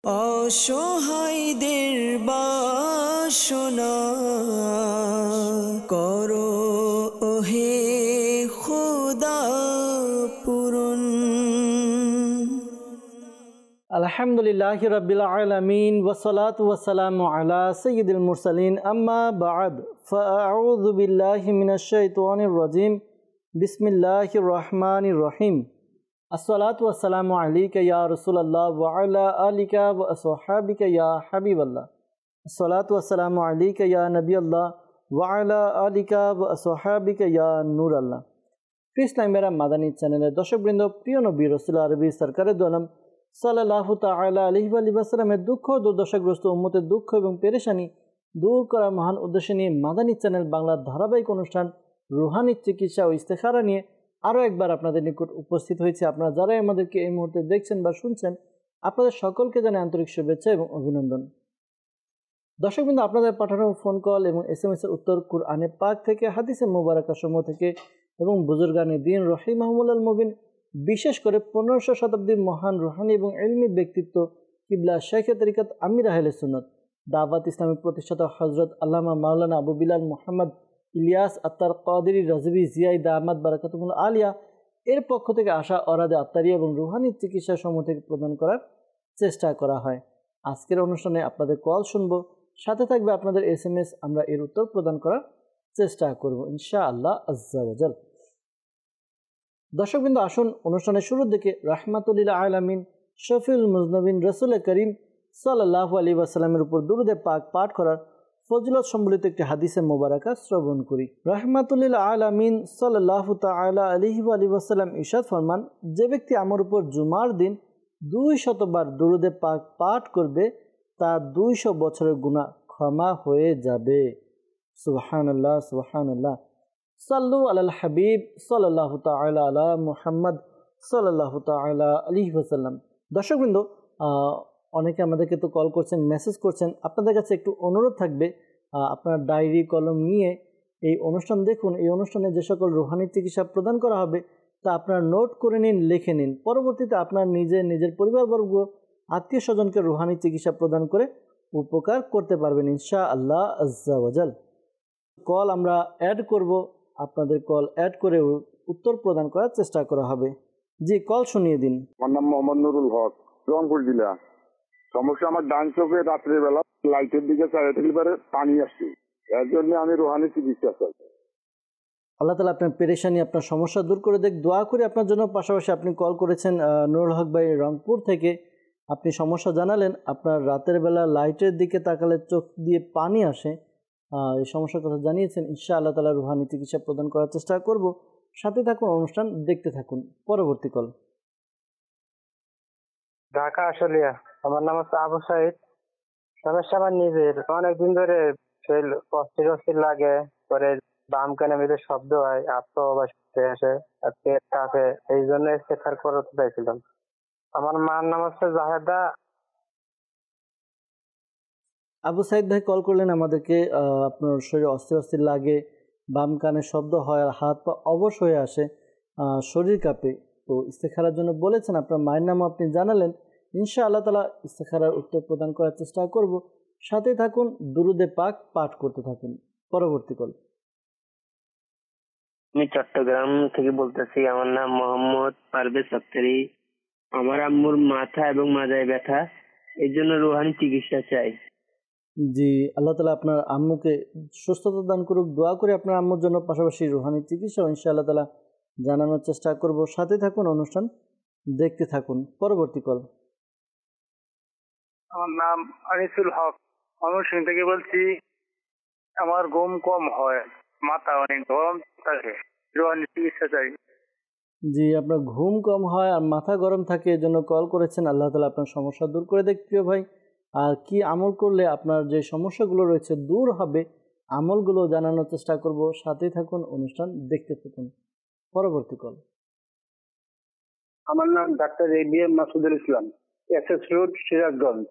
অসহায়দের বাসনা করো ওহে খোদা পূরণ। আলহামদুলিল্লাহি রাব্বিল আলামিন ওয়াসসালাতু ওয়াসসালামু আলা সাইয়্যিদিল মুরসালিন আম্মা বা'দ ফাআউযু বিল্লাহি মিনাশ শাইতানির রাজিম বিসমিল্লাহির রহমানির রহিম। আসসালাতু ওয়াসসালামু আলাইকা ইয়া রাসূলুল্লাহ ওয়া আলা আলিকা ওয়া আসহাবিকা ইয়া হাবিবাল্লাহ। আসসালাতু ওয়াসসালামু আলাইকা ইয়া নবিয়াল্লাহ ওয়া আলা আলিকা ওয়া আসহাবিকা ইয়া নূরাল্লাহ। ইসলাম মেরা মাদানী চ্যানেলের দর্শকবৃন্দ, প্রিয় নবী রাসূল আরবি সরকারে দো আলম সাল্লাল্লাহু তাআলা আলাইহি ওয়া সাল্লামের দুঃখ দুর্দশাগ্রস্ত উম্মতের দুঃখ এবং পেরেশানি দূর করার মহান উদ্দেশ্য নিয়ে মাদানী চ্যানেল বাংলার ধারাবাহিক অনুষ্ঠান রুহানি চিকিৎসা ও ইস্তেখারা নিয়ে আরও একবার আপনাদের নিকট উপস্থিত হয়েছে। আপনারা যারাই আমাদেরকে এই মুহূর্তে দেখছেন বা শুনছেন, আপনাদের সকলকে জানাই আন্তরিক শুভেচ্ছা এবং অভিনন্দন। দর্শকবৃন্দ, আপনাদের পাঠানো ফোন কল এবং SMS এর উত্তর কুরআনে পাক থেকে, হাদিসে মুবারাকা সমূহ থেকে এবং বুজুর্গানে দ্বীন রহিমাহুমুল মুবিন, বিশেষ করে 1500 শতাব্দীর মহান রুহানি এবং ইলমি ব্যক্তিত্ব কিবলা শেখে তরিকত আমির আহলে সুন্নাত দাওয়াত ইসলামের প্রতিষ্ঠাতা হযরত আল্লামা মাওলানা আবু বিলাল মুহাম্মদ ইলিয়াস আত্তার কাদেরী রাজভী জিয়াই দামাত বারাকাতুহুল আলিয়া এর পক্ষ থেকে আসা অরাদে আত্মারিয়া এবং রুহানি চিকিৎসা সমূহ থেকে প্রদান করার চেষ্টা করা হয়। আজকের অনুষ্ঠানে আপনাদের কল শুনবো, সাথে থাকবে আপনাদের SMS, আমরা এর উত্তর প্রদান করার চেষ্টা করব ইনশাআল্লাহ আজ্জা ওয়া জাল। দর্শকবৃন্দ, আসুন অনুষ্ঠানের শুরুর দিকে রাহমাতুল লিল আলামিন শফিউল মুজনবিন রাসূল করিম সাল্লাল্লাহু আলাইহি ওয়াসাল্লামের উপর দুরূদে পাক পাঠ করার ফজিলত সম্বলিত একটি হাদিসে মোবারকা শ্রবণ করি। রাহমাতুল লিল আলামিন সাল্লাল্লাহু তাআলা আলাইহি ওয়াসাল্লাম ইরশাদ ফরমান, যে ব্যক্তি আমার উপর জুমার দিন 200 বার দুরূদে পাক পাঠ করবে তার 200 বছরের গুনাহ ক্ষমা হয়ে যাবে। সুবহানাল্লাহ সুবহানাল্লাহ। সাল্লু আলাল হাবিব সাল্লাল্লাহু তাআলা আলা মুহাম্মদ সাল্লাল্লাহু তাআলা আলাইহি ওয়াসাল্লাম। দর্শকবৃন্দ, অনেকে আমাদেরকে তো কল করছেন, মেসেজ করছেন। আপনাদের কাছে একটু অনুরোধ থাকবে, আপনার ডায়েরি কলম নিয়ে এই অনুষ্ঠান দেখুন। এই অনুষ্ঠানে যে সকল রুহানি চিকিৎসা প্রদান করা হবে তা আপনার নোট করে নিন, লিখে নিন। পরবর্তীতে আপনার নিজের পরিবারবর্গ, আত্মীয় স্বজনকে রুহানি চিকিৎসা প্রদান করে উপকার করতে পারবেন ইনশাআল্লাহ আজ্জা ওয়া জাল। কল আমরা অ্যাড করব, আপনাদের কল অ্যাড করে উত্তর প্রদান করার চেষ্টা করা হবে। জি, কল শুনিয়ে দিন। আমার নাম মোহাম্মদ নুরুল হক, রংপুর জেলা। সমস্যা, আমার ডান চোখে রাত্রিবেলা লাইটের দিকে চাইতে গেলে পানি আসছে, এর জন্য আমি রুহানি চিকিৎসা চাই। আল্লাহ তাআলা আপনার পেরেশানি, আপনার সমস্যা দূর করে দেখ, দোয়া করি আপনার জন্য। পাশাপাশি আপনি কল করেছেন নুরুল হক ভাই রংপুর থেকে, আপনি সমস্যা জানালেন, আপনার রাতের বেলা লাইটের দিকে তাকালে চোখ দিয়ে পানি আসে, এই সমস্যার কথা জানিয়েছেন। ইনশাআল্লাহ তাআলা রুহানি চিকিৎসা প্রদান করার চেষ্টা করব। সাথে থাকুন, অনুষ্ঠান দেখতে থাকুন। পরবর্তী কল। ঢাকা আশুলিয়া। আমার নাম হচ্ছে আবু সাইদ। সমস্যা আমার নিজের, অনেকদিন ধরে শরীর অস্থির লাগে, পরে বাম কানে মেঝে শব্দ হয়, আত্মবাসে আসে, আর পেট কাঁপে, এই জন্য ইস্তেগফার করতে চাইছিলাম। আমার মার নাম হচ্ছে জাহেদা। আবু সাইদ ভাই কল করলেন আমাদেরকে, আপনার শরীরে অস্থির লাগে, বাম কানে শব্দ হয়, আর হাত পা অবশ হয়ে আসে, শরীর কাঁপে। তো ইস্তেখারার জন্য বলেছেন, আপনার মায়ের নামও আপনি জানালেন। ইনশাআল্লাহ তাআলা ইস্তেখারার উত্তর প্রদান করার চেষ্টা করব। সাথে থাকুন, দুরুদে পাক পাঠ করতে থাকুন। পরবর্তী কল। আমি চট্টগ্রাম থেকে বলতেছি। আমার নাম মোহাম্মদ পারভেজ আক্তারি। আমার আম্মুর মাথা এবং মাজায় ব্যথা, এর জন্য রুহানি চিকিৎসা চাই। জি, আল্লাহ তাআলা আপনার আম্মুকে সুস্থতা দান করুক। দোয়া করে আপনার আম্মুর জন্য, পাশাপাশি রুহানি চিকিৎসা ইনশাআল্লাহ তাআলা জানানোর চেষ্টা করব। সাথে থাকুন, অনুষ্ঠান দেখতে থাকুন। পরবর্তী কল। আমার নাম আনিসুল হক, ময়মনসিংহ থেকে বলছি। আমার ঘুম কম হয়, মাথা অনেক গরম থাকে, রুহানি চিকিৎসা চাই। জি, আপনার ঘুম কম হয় আর মাথা গরম থাকে, এর জন্য কল করেছেন। আল্লাহ তাআলা আপনার সমস্যা দূর করে দেখ প্রিয় ভাই। আর কি আমল করলে আপনার যে সমস্যাগুলো রয়েছে দূর হবে, আমলগুলো জানানোর চেষ্টা করব। সাথেই থাকুন, অনুষ্ঠান দেখতে থাকুন। পরবর্তী কল। আমার নাম ডাক্তার ABM মাসুদুল ইসলাম, SS রোড, সিরাজগঞ্জ।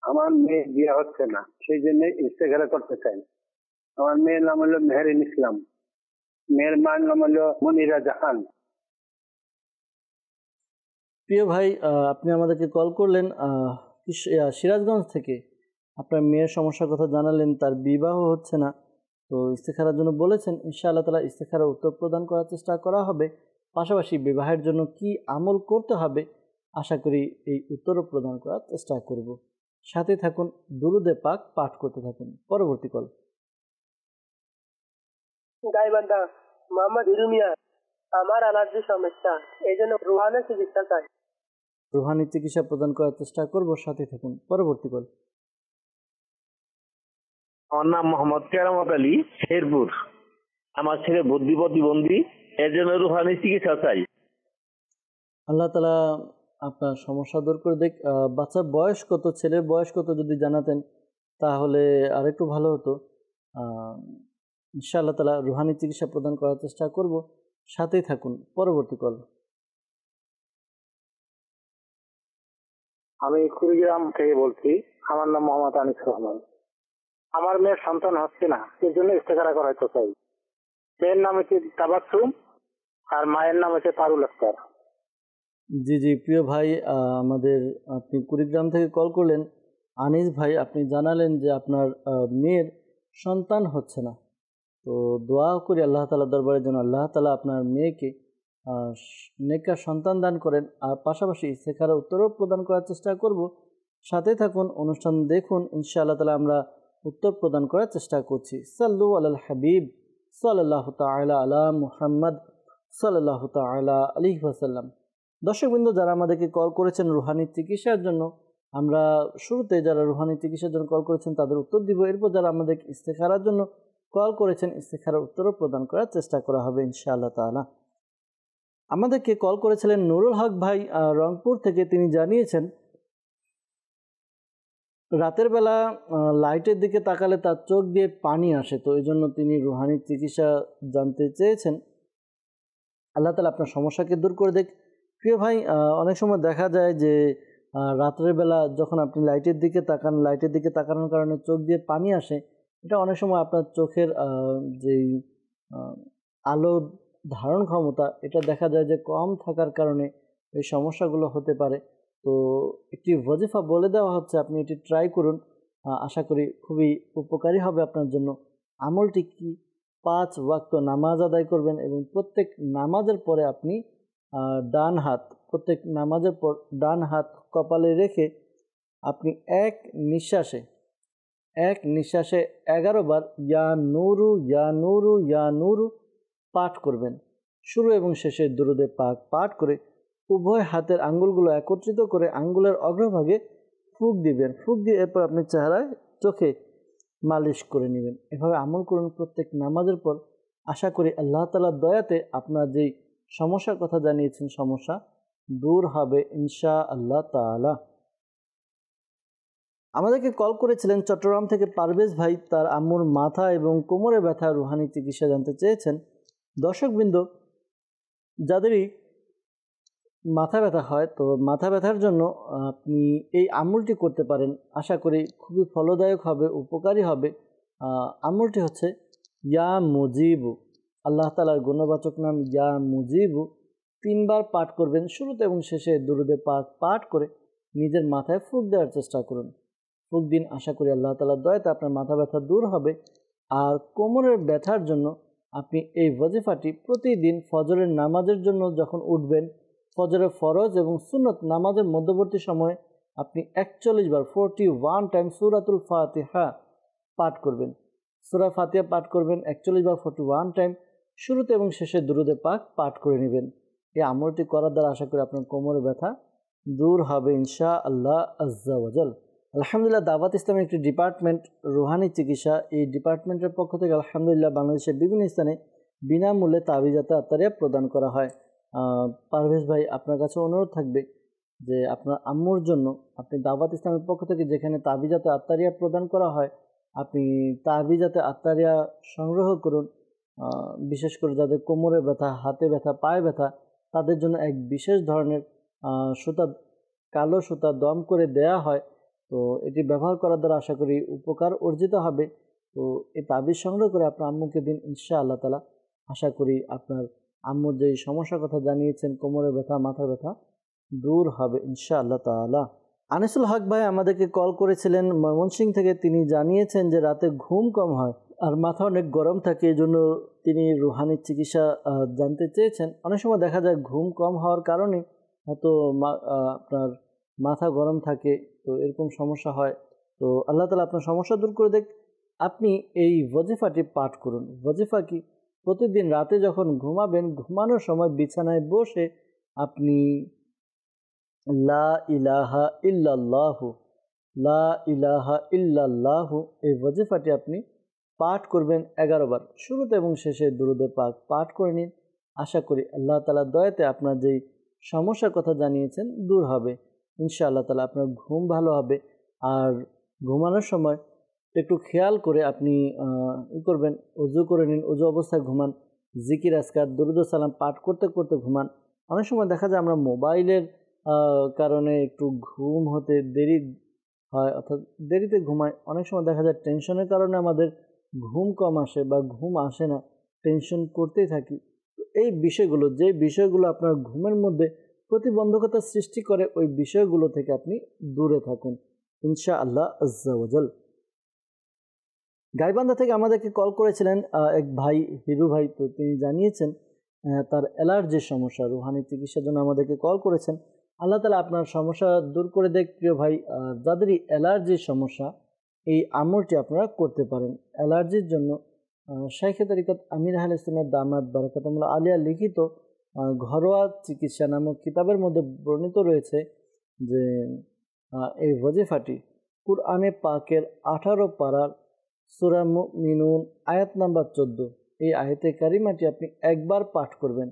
আমার মেয়ে বিয়ে হচ্ছে না, সেই জন্য ইস্তেখারা করতে চাই। আমার মেয়ের নাম হলো মেহেরিন ইসলাম, মেয়ের মার নাম হলো মনিরা জাহান। প্রিয় ভাই, আপনি আমাদেরকে কল করলেন, সিরাজগঞ্জ থেকে আপনার মেয়ের সমস্যার কথা জানালেন, তার বিবাহ হচ্ছে না, তো ইস্তেখারার জন্য বলেছেন। ইনশাআল্লাহ তাআলা ইস্তেখারার উত্তর প্রদান করার চেষ্টা করা হবে। পাশাপাশি বিবাহের জন্য কি আমল করতে হবে আশা করি এই উত্তরও প্রদান করার চেষ্টা করব। সাথে থাকুন, দুরুদে পাক পাঠ করতে থাকুন। পরবর্তী কল। গাইবান্ধা মোহাম্মদ হিরু মিয়া, আমার অ্যালার্জি সমস্যা, এই জন্য রুহানি চিকিৎসা চাই। রুহানি চিকিৎসা প্রদান করার চেষ্টা করব, সাথে থাকুন। পরবর্তী কল। আমার নাম মোহাম্মদ কেরামত আলী, শেরপুর। আমার ছেলে বুদ্ধি প্রতিবন্ধী, এর জন্য রুহানি চিকিৎসা চাই। আল্লাহ তাআলা আপনার সমস্যা দূর করে দেখ। বাচ্চার বয়স কত, ছেলের বয়স কত যদি জানাতেন তাহলে আরেকটু ভালো হতো। ইনশাআল্লাহ তাআলা রুহানি চিকিৎসা প্রদান করার চেষ্টা করব, সাথেই থাকুন। পরবর্তী কল। আমি কুড়িগ্রাম থেকে বলছি, আমার নাম মোহাম্মদ আনিস রহমান। আমার মেয়ের সন্তান হচ্ছে না, এর জন্য ইস্তেখারা করাইতে চাই। মেয়ের নাম হচ্ছে তাবাসসুম আর মায়ের নাম হচ্ছে পারুল আক্তার। জি জি প্রিয় ভাই, আমাদের আপনি কুড়িগ্রাম থেকে কল করলেন। আনিস ভাই, আপনি জানালেন যে আপনার মেয়ের সন্তান হচ্ছে না, তো দোয়া করি আল্লাহ তাআলার দরবারে যেন আল্লাহ তাআলা আপনার মেয়েকে নেককার সন্তান দান করেন। আর পাশাপাশি ইস্তেখারা উত্তরও প্রদান করার চেষ্টা করব, সাথে থাকুন, অনুষ্ঠান দেখুন। ইনশাআল্লাহ তাআলা আমরা উত্তর প্রদান করার চেষ্টা করছি। সাল্লু আলাল হাবিব সাল্লাল্লাহু তাআলা আলা মুহাম্মদ সাল্লাল্লাহু তাআলা আলাইহি ওয়াসাল্লাম। দর্শকবৃন্দ, যারা আমাদেরকে কল করেছেন রুহানি চিকিৎসার জন্য, আমরা শুরুতে যারা রুহানি চিকিৎসার জন্য কল করেছেন তাদের উত্তর দিব। এরপর যারা আমাদের ইস্তেখারার জন্য কল করেছেন, ইস্তেখারার উত্তরও প্রদান করার চেষ্টা করা হবে ইনশাআল্লাহ তাআলা। আমাদেরকে কল করেছিলেন নুরুল হক ভাই রংপুর থেকে। তিনি জানিয়েছেন রাতের বেলা লাইটের দিকে তাকালে তার চোখ দিয়ে পানি আসে, তো এই জন্য তিনি রুহানি চিকিৎসা জানতে চেয়েছেন। আল্লাহ তাআলা আপনার সমস্যাকে দূর করে দেখ। প্রিয় ভাই, অনেক সময় দেখা যায় যে রাতের বেলা যখন আপনি লাইটের দিকে তাকান, লাইটের দিকে তাকানোর কারণে চোখ দিয়ে পানি আসে। এটা অনেক সময় আপনার চোখের যেই আলো ধারণ ক্ষমতা, এটা দেখা যায় যে কম থাকার কারণে এই সমস্যাগুলো হতে পারে। তো একটি ওয়াজিফা বলে দেওয়া হচ্ছে, আপনি এটি ট্রাই করুন, আশা করি খুবই উপকারী হবে আপনার জন্য। আমলটি কি? 5 ওয়াক্ত নামাজ আদায় করবেন এবং প্রত্যেক নামাজের পরে আপনি ডান হাত, প্রত্যেক নামাজের পর ডান হাত কপালে রেখে আপনি এক নিঃশ্বাসে 11 বার ইয়া নূরু ইয়া নূরু ইয়া নূরু পাঠ করবেন। শুরু এবং শেষে দুরুদে পাক পাঠ করে উভয় হাতের আঙ্গুলগুলো একত্রিত করে আঙ্গুলের অগ্রভাগে ফুঁক দিবেন। ফুঁক দিয়ে এরপর আপনি চেহারায় চোখে মালিশ করে নেবেন। এভাবে আমল করুন প্রত্যেক নামাজের পর। আশা করি আল্লাহ তাআলার দয়াতে আপনার যেই সমস্যার কথা জানিয়েছেন সমস্যা দূর হবে ইনশাআল্লাহ তাআলা। আমাদেরকে কল করেছিলেন চট্টগ্রাম থেকে পারভেজ ভাই। তার আম্মুর মাথা এবং কোমরে ব্যথা রুহানি চিকিৎসা জানতে চেয়েছেন। দর্শকবৃন্দ, যাদেরই মাথা ব্যথা হয়, তো মাথা ব্যথার জন্য আপনি এই আমলটি করতে পারেন। আশা করি খুবই ফলদায়ক হবে, উপকারী হবে। আমলটি হচ্ছে ইয়া মুজিবু, আল্লাহ তাআলার গুণবাচক নাম ইয়া মুজিবু 3 বার পাঠ করবেন। শুরুতে এবং শেষে দুরুদে পাক পাঠ করে নিজের মাথায় ফুঁক দেওয়ার চেষ্টা করুন। ফুঁক দিন, আশা করি আল্লাহ তাআলার দয়াতে আপনার মাথা ব্যথা দূর হবে। আর কোমরের ব্যথার জন্য আপনি এই ওয়াজিফাটি প্রতিদিন ফজরের নামাজের জন্য যখন উঠবেন, ফজরের ফরজ এবং সুন্নত নামাজের মধ্যবর্তী সময়ে আপনি 41 বার 41 টাইম সূরাতুল ফাতিহা পাঠ করবেন। সূরা ফাতিহা পাঠ করবেন 41 বার 41 টাইম। শুরুতে এবং শেষে দুরুদে পাক পাঠ করে নেবেন। এই আমলটি করার দ্বারা আশা করি আপনার কোমরের ব্যথা দূর হবে ইনশাআল্লাহ আজ্জা ওয়াজাল। আলহামদুলিল্লাহ, দাওয়াত ইসলামের একটি ডিপার্টমেন্ট রুহানি চিকিৎসা, এই ডিপার্টমেন্টের পক্ষ থেকে আলহামদুলিল্লাহ বাংলাদেশের বিভিন্ন স্থানে বিনামূল্যে তাবিজাতে আত্তারিয়া প্রদান করা হয়। পারভেজ ভাই, আপনার কাছে অনুরোধ থাকবে যে আপনার আম্মুর জন্য আপনি দাওয়াত ইসলামের পক্ষ থেকে যেখানে তাবিজাতে আত্তারিয়া প্রদান করা হয়, আপনি তাবিজাতে আত্তারিয়া সংগ্রহ করুন। বিশেষ করে যাদের কোমরে ব্যথা, হাতে ব্যথা, পায়ে ব্যথা, তাদের জন্য এক বিশেষ ধরনের সুতা, কালো সুতা দম করে দেয়া হয়। তো এটি ব্যবহার করার দ্বারা আশা করি উপকার অর্জিত হবে। তো এই তাবিজ সংগ্রহ করে আপনার আম্মুকে দিন ইনশাআল্লাহ তাআলা। আশা করি আপনার আম্মুর যেই সমস্যার কথা জানিয়েছেন, কোমরে ব্যথা, মাথার ব্যথা দূর হবে ইনশাআল্লাহ তাআলা। আনিসুল হক ভাই আমাদেরকে কল করেছিলেন ময়মনসিংহ থেকে। তিনি জানিয়েছেন যে রাতে ঘুম কম হয় আর মাথা অনেক গরম থাকে, এই জন্য তিনি রুহানির চিকিৎসা জানতে চেয়েছেন। অনেক সময় দেখা যায় ঘুম কম হওয়ার কারণে হয়তো আপনার মাথা গরম থাকে, তো এরকম সমস্যা হয়। তো আল্লাহ তাআলা আপনার সমস্যা দূর করে দেখ। আপনি এই ওয়াজিফাটি পাঠ করুন। ওয়াজিফা কি? প্রতিদিন রাতে যখন ঘুমাবেন, ঘুমানোর সময় বিছানায় বসে আপনি লা ইলাহা ইল্লাল্লাহু, লা ইলাহা ইল্লাল্লাহু এই ওয়াজিফাটি আপনি পাঠ করবেন 11 বার। শুরুতে এবং শেষে দুরূদে পাক পাঠ করে নিন। আশা করি আল্লাহ তাআলার দয়াতে আপনার যেই সমস্যার কথা জানিয়েছেন দূর হবে ইনশাআল্লাহ তাআলা। আপনার ঘুম ভালো হবে। আর ঘুমানোর সময় একটু খেয়াল করে আপনি করবেন, ওযু করে নিন, ওযু অবস্থায় ঘুমান, জিকির আজকার দুরূদ ও সালাম পাঠ করতে করতে ঘুমান। অনেক সময় দেখা যায় আমরা মোবাইলের কারণে একটু ঘুম হতে দেরি হয়, অর্থাৎ দেরিতে ঘুমাই। অনেক সময় দেখা যায় টেনশনের কারণে আমাদের ঘুম কম আসে বা ঘুম আসে না, টেনশন করতেই থাকি। এই বিষয়গুলো, যে বিষয়গুলো আপনার ঘুমের মধ্যে প্রতিবন্ধকতা সৃষ্টি করে, ওই বিষয়গুলো থেকে আপনি দূরে থাকুন ইনশাআল্লাহ আজ্জা ওয়াজাল। গাইবান্ধা থেকে আমাদেরকে কল করেছিলেন এক ভাই, হিরু ভাই। তো তিনি জানিয়েছেন তার অ্যালার্জির সমস্যা, রুহানি চিকিৎসার জন্য আমাদেরকে কল করেছেন। আল্লাহ তাআলা আপনার সমস্যা দূর করে দেখ প্রিয় ভাই। যাদেরই অ্যালার্জির সমস্যা, এই আমলটি আপনারা করতে পারেন। অ্যালার্জির জন্য শাইখে তরিকত আমির আহলে সুন্নাত দামাত বারাকাতুহুল্লাহ আলিয়া লিখিত ঘরোয়া চিকিৎসা নামক কিতাবের মধ্যে বর্ণিত রয়েছে যে এই ওয়াজিফাটি কুরআনে পাকের 18 পারার সূরা মুমিনুন আয়াত নাম্বার 14, এই আয়াতে কারিমাটি আপনি একবার পাঠ করবেন।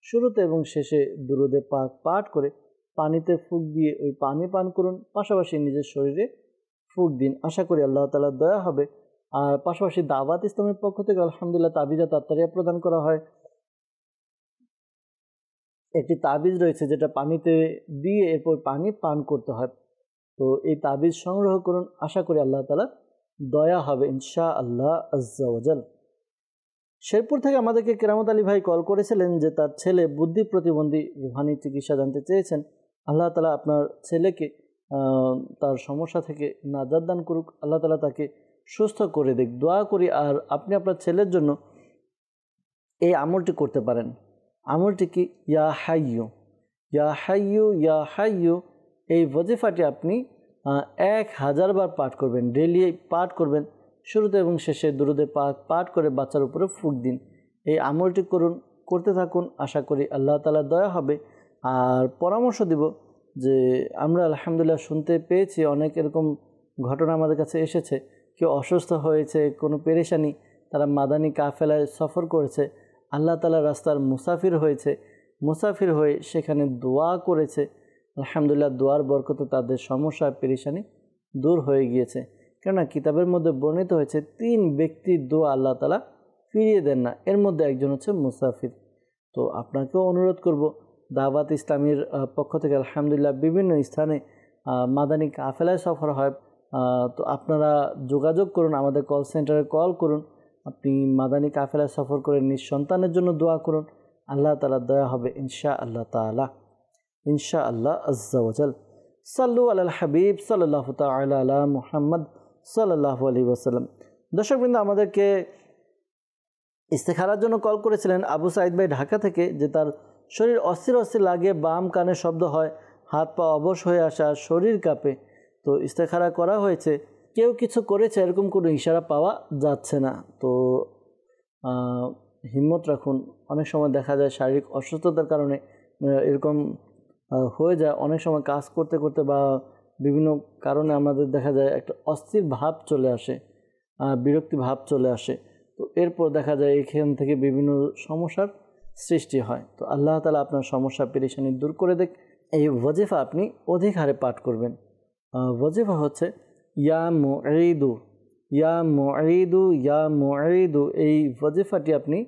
শুরুতে এবং শেষে দুরূদে পাক পাঠ করে পানিতে ফুঁক দিয়ে ওই পানি পান করুন, পাশাপাশি নিজের শরীরে ফুঁক দিন। আশা করি আল্লাহ তাআলার দয়া হবে। আর পাশাপাশি দাওয়াত ইসলামের পক্ষ থেকে আলহামদুলিল্লাহ তাবিজা তাত্তারিয়া প্রদান করা হয়। একটি তাবিজ রয়েছে যেটা পানিতে দিয়ে এরপর পানি পান করতে হয়। তো এই তাবিজ সংগ্রহ করুন, আশা করি আল্লাহ তাআলা দয়া হবে ইনশাআল্লাহ আজ্জা ওয়াজাল। শেরপুর থেকে আমাদেরকে কেরামত আলী ভাই কল করেছিলেন যে তার ছেলে বুদ্ধি প্রতিবন্ধী, রুহানি চিকিৎসা জানতে চেয়েছেন। আল্লাহ তাআলা আপনার ছেলেকে তার সমস্যা থেকে নাজাত দান করুক, আল্লাহ তাআলা তাকে সুস্থ করে দেখ, দোয়া করি। আর আপনি আপনার ছেলের জন্য এই আমলটি করতে পারেন। আমলটি কি? ইয়া হাইয়ু, ইয়া হাইয়ু, ইয়া হাইয়ু এই ওয়াজিফাটি আপনি 1000 বার পাঠ করবেন, ডেইলি পাঠ করবেন। শুরুতে এবং শেষে দুরূদে পাক পাঠ করে বাচ্চার উপরে ফুঁক দিন। এই আমলটি করুন, করতে থাকুন, আশা করি আল্লাহ তাআলার দয়া হবে। আর পরামর্শ দিব যে আমরা আলহামদুলিল্লাহ শুনতে পেয়েছি অনেক এরকম ঘটনা আমাদের কাছে এসেছে, কেউ অসুস্থ হয়েছে, কোনো পেরেশানি, তারা মাদানী কাফেলায় সফর করেছে, আল্লাহ তাআলার রাস্তার মুসাফির হয়েছে, মুসাফির হয়ে সেখানে দোয়া করেছে, আলহামদুলিল্লাহ দোয়ার বরকতে তাদের সমস্যা পেরেশানি দূর হয়ে গিয়েছে। কেননা কিতাবের মধ্যে বর্ণিত হয়েছে 3 ব্যক্তির দোয়া আল্লাহ তাআলা ফিরিয়ে দেন না, এর মধ্যে একজন হচ্ছে মুসাফির। তো আপনাকেও অনুরোধ করব, দাওয়াত ইসলামীর পক্ষ থেকে আলহামদুলিল্লাহ বিভিন্ন স্থানে মাদানী কাফেলায় সফর হয়। তো আপনারা যোগাযোগ করুন, আমাদের কল সেন্টারে কল করুন, আপনি মাদানী কাফেলায় সফর করে নিঃসন্তানের জন্য দোয়া করুন, আল্লাহ তাআলার দয়া হবে ইনশাআল্লাহ তাআলা, ইনশাআল্লাহ আজ্জা ওয়াজাল। সাল্লু আলাল হাবিব সাল্লাল্লাহু তাআলা আলা মুহাম্মদ সাল্লাল্লাহু আলাইহি ওয়াসাল্লাম। দর্শকবৃন্দ, আমাদেরকে ইস্তেখারার জন্য কল করেছিলেন আবু সাইদ ভাই ঢাকা থেকে, যে তার শরীর অস্থির অস্থির লাগে, বাম কানে শব্দ হয়, হাত পা অবশ হয়ে আসা, শরীর কাঁপে। তো ইস্তেখারা করা হয়েছে, কেউ কিছু করেছে এরকম কোনো ইশারা পাওয়া যাচ্ছে না। তো হিম্মত রাখুন। অনেক সময় দেখা যায় শারীরিক অসুস্থতার কারণে এরকম হয়ে যায়। অনেক সময় কাজ করতে করতে বা বিভিন্ন কারণে আমাদের দেখা যায় একটা অস্থির ভাব চলে আসে, বিরক্তি ভাব চলে আসে। তো এরপর দেখা যায় এখান থেকে বিভিন্ন সমস্যার সৃষ্টি হয়। তো আল্লাহ তাআলা আপনার সমস্যা পেরেশানি দূর করে দেখ। এই ওয়াজিফা আপনি অধিক হারে পাঠ করবেন। ওয়াজিফা হচ্ছে ইয়া মুঈদু, ইয়া মুঈদু, ইয়া মুঈদু এই ওয়াজিফাটি আপনি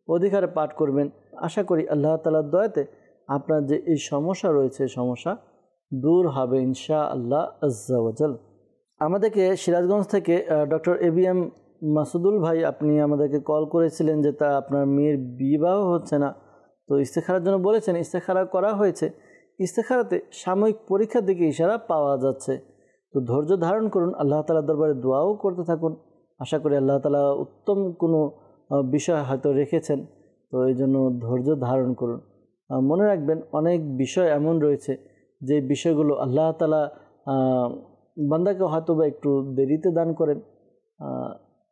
অধিক হারে পাঠ করবেন। আশা করি আল্লাহ তাআলার দয়াতে আপনার যে এই সমস্যা রয়েছে, সমস্যা দূর হবে ইনশাআল্লাহ আজ্জা ওয়াজাল। আমাদেরকে সিরাজগঞ্জ থেকে ডক্টর ABM মাসুদুল ভাই, আপনি আমাদেরকে কল করেছিলেন যে তা আপনার মেয়ের বিবাহ হচ্ছে না। তো ইস্তেখারার জন্য বলেছেন, ইস্তেখারা করা হয়েছে ইস্তেখারাতে সাময়িক পরীক্ষার দিকে ইশারা পাওয়া যাচ্ছে। তো ধৈর্য ধারণ করুন, আল্লাহ তাআলার দরবারে দোয়াও করতে থাকুন। আশা করি আল্লাহ তাআলা উত্তম কোনো বিষয় হয়তো রেখেছেন, তো এই জন্য ধৈর্য ধারণ করুন। মনে রাখবেন, অনেক বিষয় এমন রয়েছে যে বিষয়গুলো আল্লাহ তাআলা বান্দাকে হয়তো বা একটু দেরিতে দান করেন,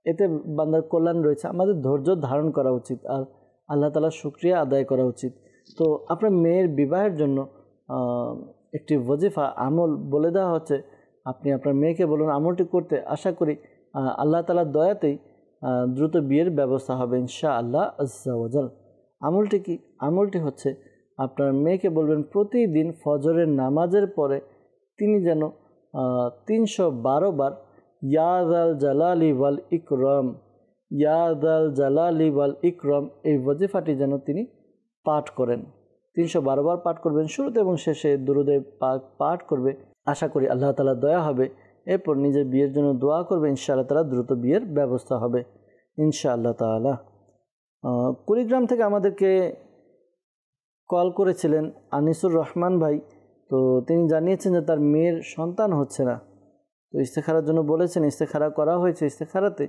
এতে বান্দার কল্যাণ রয়েছে। আমাদের ধৈর্য ধারণ করা উচিত আর আল্লাহ তাআলার শুকরিয়া আদায় করা উচিত। তো আপনার মেয়ের বিবাহের জন্য একটি ওয়াজিফা আমল বলে দেওয়া হচ্ছে, আপনি আপনার মেয়েকে বলুন আমলটি করতে। আশা করি আল্লাহ তাআলার দয়াতেই দ্রুত বিয়ের ব্যবস্থা হবে ইনশাআল্লাহ আজ্জা ওয়াজাল। আমলটি কি? আমলটি হচ্ছে আপনার মেয়েকে বলবেন প্রতিদিন ফজরের নামাজের পরে তিনি যেন 312 বার ইয়া যাল জালালি ওয়াল ইকরাম, ইয়া যাল জালালি ওয়াল ইকরাম এই ওয়াজিফাটি যেন তিনি পাঠ করেন। 312 বার পাঠ করবেন, শুরুতে এবং শেষে দুরুদে পাক পাঠ করবে। আশা করি আল্লাহ তাআলা দয়া হবে। এরপর নিজের বিয়ের জন্য দোয়া করবে, ইনশাআল্লাহ তাআলা দ্রুত বিয়ের ব্যবস্থা হবে ইনশাআল্লাহ তাআলা। কুড়িগ্রাম থেকে আমাদেরকে কল করেছিলেন আনিসুর রহমান ভাই। তো তিনি জানিয়েছেন যে তার মেয়ের সন্তান হচ্ছে না, তো ইস্তেখারার জন্য বলেছেন। ইস্তেখারা করা হয়েছে, ইস্তেখারাতে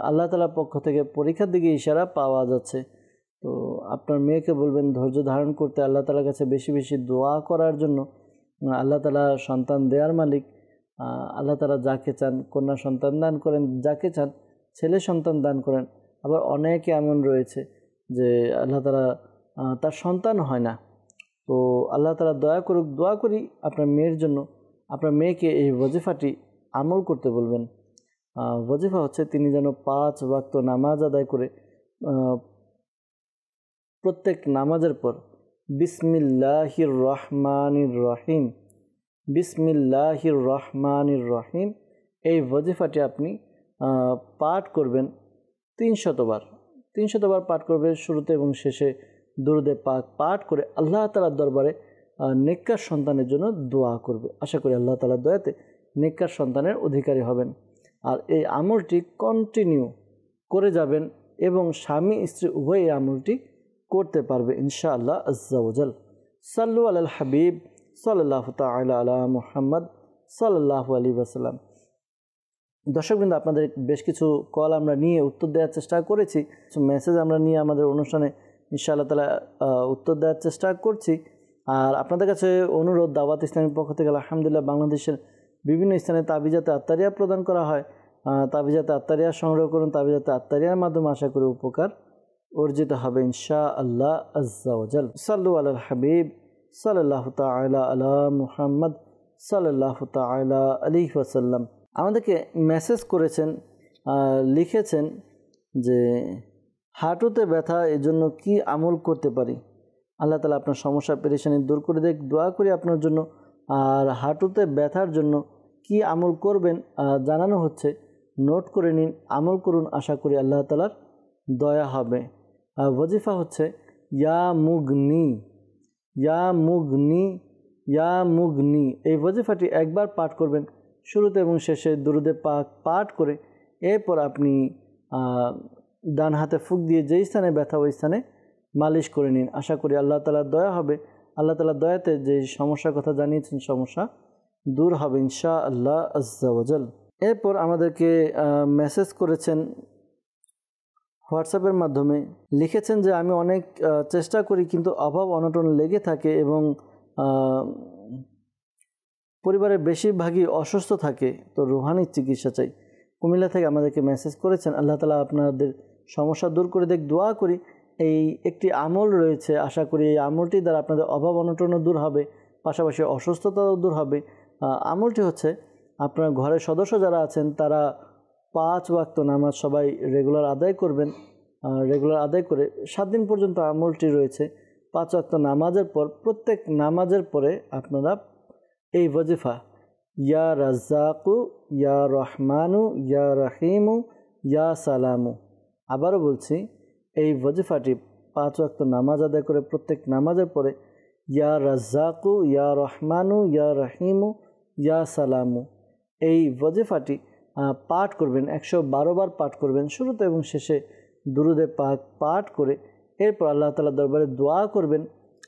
আল্লাহ তাআলার পক্ষ থেকে পরীক্ষার দিকে ইশারা পাওয়া যাচ্ছে। তো আপনার মেয়েকে বলবেন ধৈর্য ধারণ করতে, আল্লাহ তাআলার কাছে বেশি বেশি দোয়া করার জন্য। আল্লাহ তাআলা সন্তান দেওয়ার মালিক। আল্লাহ তাআলা যাকে চান কন্যা সন্তান দান করেন, যাকে চান ছেলে সন্তান দান করেন। আবার অনেকে এমন রয়েছে যে আল্লাহ তাআলা তার সন্তান হয় না। তো আল্লাহ তাআলা দয়া করুক। দোয়া করি আপনার মেয়ের জন্য। আপনার মেয়েকে এই ওয়াজিফাটি আমল করতে বলবেন। ওয়াজিফা হচ্ছে তিনি যেন 5 ওয়াক্ত নামাজ আদায় করে প্রত্যেক নামাজের পর বিসমিল্লাহির রহমানির রহিম, বিসমিল্লাহির রহমানির রহিম এই ওয়াজিফাটি আপনি পাঠ করবেন 300 বার। 300 বার পাঠ করবে, শুরুতে এবং শেষে দুরুদে পাক পাঠ করে আল্লাহ তাআলার দরবারে নেককার সন্তানের জন্য দোয়া করবে। আশা করি আল্লাহ তাআলার দয়াতে নেককার সন্তানের অধিকারী হবেন। আর এই আমলটি কন্টিনিউ করে যাবেন এবং স্বামী স্ত্রী উভয় এই আমলটি করতে পারবে ইনশাআল্লাহ আজ্জা ওয়াজাল। সাল্লু আলাল হাবিব সাল্লাল্লাহু তাআলা আলা মুহাম্মদ সাল্লাল্লাহু আলাইহি ওয়াসাল্লাম। দর্শকবৃন্দ, আপনাদের বেশ কিছু কল আমরা নিয়ে উত্তর দেওয়ার চেষ্টা করেছি, কিছু মেসেজ আমরা নিয়ে আমাদের অনুষ্ঠানে ইনশাআল্লাহ তাআলা উত্তর দেওয়ার চেষ্টা করছি। আর আপনাদের কাছে অনুরোধ, দাওয়াত ইসলামের পক্ষ থেকে আলহামদুলিল্লাহ বাংলাদেশের বিভিন্ন স্থানে তাবিজাতে আত্তারিয়া প্রদান করা হয়। তাবিজাতে আত্তারিয়া সংগ্রহ করুন। তাবিজাতে আত্তারিয়ার মাধ্যমে আশা করি উপকার অর্জিত হবে ইনশাআল্লাহ আজ্জা ওয়াজাল। সাল্লু আলাল হাবিব সাল্লাল্লাহু তাআলা আলা মুহাম্মদ সাল্লাল্লাহু তাআলা আলাইহি ওয়াসাল্লাম। আমাদেরকে মেসেজ করেছেন, লিখেছেন যে হাঁটুতে ব্যথা, এর জন্য কি আমল করতে পারি? আল্লাহ তাআলা আপনার সমস্যা পেরেশানি দূর করে দেখ, দোয়া করি আপনার জন্য। আর হাঁটুতে ব্যথার জন্য কি আমল করবেন জানানো হচ্ছে, নোট করে নিন, আমল করুন। আশা করি আল্লাহ তাআলার দয়া হবে। ওয়াজিফা হচ্ছে ইয়া মুগনি, ইয়া মুগনি, ইয়া মুগনি এই ওয়াজিফাটি একবার পাঠ করবেন, শুরুতে এবং শেষে দুরুদে পাক পাঠ করে। এরপর আপনি ডান হাতে ফুঁক দিয়ে যেই স্থানে ব্যথা ওই স্থানে মালিশ করে নিন। আশা করি আল্লাহ তাআলার দয়া হবে। আল্লাহ তাআলার দয়াতে যে সমস্যার কথা জানিয়েছেন সমস্যা দূর হবে ইনশাআল্লাহ আজ্জা ওয়াজাল। এরপর আমাদেরকে মেসেজ করেছেন হোয়াটসঅ্যাপের মাধ্যমে, লিখেছেন যে আমি অনেক চেষ্টা করি কিন্তু অভাব অনটন লেগে থাকে এবং পরিবারের বেশিরভাগই অসুস্থ থাকে, তো রুহানি চিকিৎসা চাই। কুমিল্লা থেকে আমাদেরকে মেসেজ করেছেন। আল্লাহ তাআলা আপনাদের সমস্যা দূর করে দেখ, দোয়া করি। এই একটি আমল রয়েছে, আশা করি এই আমলটি দ্বারা আপনাদের অভাব অনটনও দূর হবে, পাশাপাশি অসুস্থতাও দূর হবে। আমলটি হচ্ছে আপনার ঘরের সদস্য যারা আছেন তারা 5 ওয়াক্ত নামাজ সবাই রেগুলার আদায় করবেন। রেগুলার আদায় করে 7 দিন পর্যন্ত আমলটি রয়েছে। 5 ওয়াক্ত নামাজের পর প্রত্যেক নামাজের পরে আপনারা এই ওয়াজিফা ইয়া রাজ্জাকু, ইয়া রহমানু, ইয়া রহিমু, ইয়া সালামু, আবারও বলছি এই ওয়াজিফাটি 5 ওয়াক্ত নামাজ আদায় করে প্রত্যেক নামাজের পরে ইয়া রাজ্জাকু, ইয়া রহমানু, ইয়া রহিমু, ইয়া সালামু এই ওয়াজিফাটি পাঠ করবেন। 112 বার পাঠ করবেন, শুরুতে এবং শেষে দুরুদে পাক পাঠ করে। এরপর আল্লাহ তাআলার দরবারে দোয়া করবেন।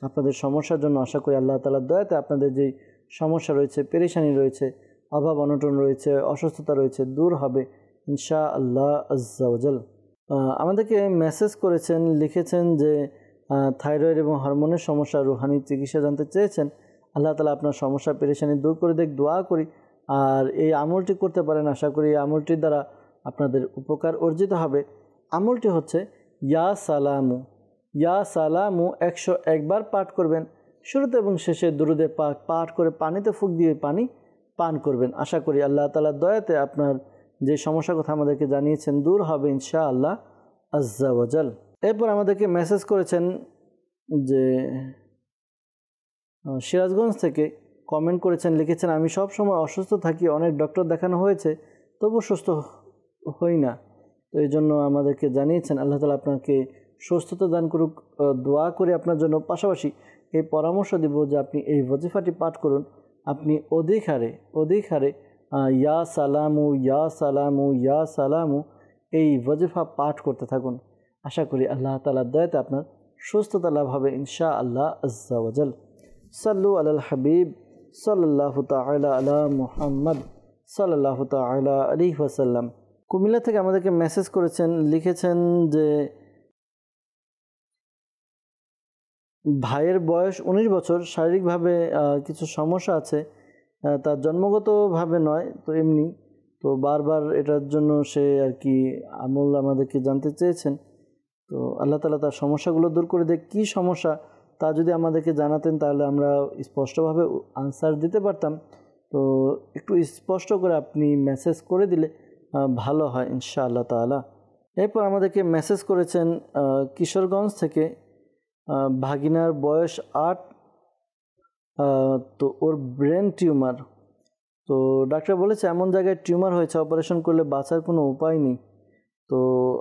আপনাদের সমস্যার জন্য আশা করি আল্লাহ তাআলার দয়াতে আপনাদের যেই সমস্যা রয়েছে, পেরেশানি রয়েছে, অভাব অনটন রয়েছে, অসুস্থতা রয়েছে, দূর হবে ইনশাআল্লাহ আজ্জা ওয়াজাল। আমাদেরকে মেসেজ করেছেন, লিখেছেন যে থাইরয়েড এবং হরমোনের সমস্যা, রুহানি চিকিৎসা জানতে চেয়েছেন। আল্লাহ তাআলা আপনার সমস্যা পেরেশানি দূর করে দেখ, দোয়া করি। আর এই আমলটি করতে পারেন, আশা করি এই আমলটির দ্বারা আপনাদের উপকার অর্জিত হবে। আমলটি হচ্ছে ইয়া সালামু। ইয়া সালামু 101 বার পাঠ করবেন। শুরুতে এবং শেষে দুরুদে পাক পাঠ করে পানিতে ফুঁক দিয়ে পানি পান করবেন। আশা করি আল্লাহ তাআলার দয়াতে আপনার যে সমস্যার কথা আমাদেরকে জানিয়েছেন দূর হবে ইনশাআল্লাহ আজ্জা ওয়াজাল। এরপর আমাদেরকে মেসেজ করেছেন যে সিরাজগঞ্জ থেকে কমেন্ট করেছেন, লিখেছেন আমি সব সময় অসুস্থ থাকি, অনেক ডক্টর দেখানো হয়েছে তবু সুস্থ হই না। তো এই জন্য আমাদেরকে জানিয়েছেন আল্লাহ তাআলা আপনাকে সুস্থতা দান করুক, দোয়া করে আপনার জন্য। পাশাপাশি এই পরামর্শ দিব যে আপনি এই ওয়াজিফাটি পাঠ করুন। আপনি অধিক হারে ইয়া সালামু ইয়া সালামু ইয়া সালামু এই ওয়াজিফা পাঠ করতে থাকুন। আশা করি আল্লাহ তাআলার দয়াতে আপনার সুস্থতা লাভ হবে ইনশাআল্লাহ আজ্জা ওয়াজাল। সাল্লু আলাল হাবিব সাল্লাল্লাহু তাআলা আলা মুহাম্মদ সাল্লাল্লাহু তাআলা আলাইহি ওয়াসাল্লাম। কুমিল্লা থেকে আমাদেরকে মেসেজ করেছেন, লিখেছেন যে ভাইয়ের বয়স 19 বছর, শারীরিকভাবে কিছু সমস্যা আছে, তার জন্মগতভাবে নয় তো এমনি, তো বারবার এটার জন্য সে আর কি আমল আমাদেরকে জানতে চেয়েছেন। তো আল্লাহ তাআলা তার সমস্যাগুলো দূর করে দেয়। কী সমস্যা তা যদি আমাদেরকে জানাতেন তাহলে আমরা স্পষ্টভাবে আনসার দিতে পারতাম। তো একটু স্পষ্ট করে আপনি মেসেজ করে দিলে ভালো হয় ইনশাআল্লাহ তাআলা। এরপর আমাদেরকে মেসেজ করেছেন কিশোরগঞ্জ থেকে, ভাগিনার বয়স 8, তো ওর ব্রেন টিউমার। তো ডাক্তার বলেছে এমন জায়গায় টিউমার হয়েছে, অপারেশন করলে বাঁচার কোনো উপায় নেই। তো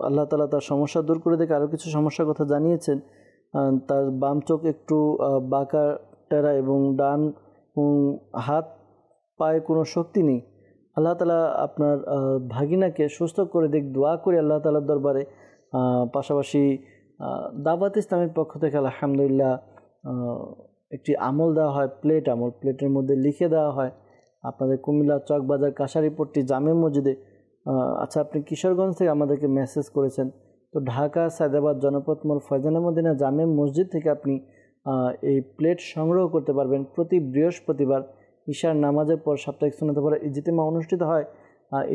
আল্লাহ তাআলা তার সমস্যা দূর করে দেখে আরও কিছু সমস্যার কথা জানিয়েছেন। তার বাম চোখ একটু বাঁকা টেরা এবং ডান হাত পায়ে কোনো শক্তি নেই। আল্লাহ তাআলা আপনার ভাগিনাকে সুস্থ করে দেখ, দোয়া করি আল্লাহ তাআলার দরবারে। পাশাপাশি দাওয়াত ইসলামের পক্ষ থেকে আলহামদুলিল্লাহ একটি আমল দেওয়া হয়, প্লেট আমল, প্লেটের মধ্যে লিখে দেওয়া হয় আপনাদের কুমিল্লা চকবাজার কাশারিপট্টি জামে মসজিদে। আচ্ছা, আপনি কিশোরগঞ্জ থেকে আমাদেরকে মেসেজ করেছেন, তো ঢাকা সায়দাবাদ জনপথ মোড় ফয়জানে মদিনা জামে মসজিদ থেকে আপনি এই প্লেট সংগ্রহ করতে পারবেন। প্রতি বৃহস্পতিবার ঈশার নামাজের পর সাপ্তাহিক সুন্নাত পড়া ইজতিমা অনুষ্ঠিত হয়।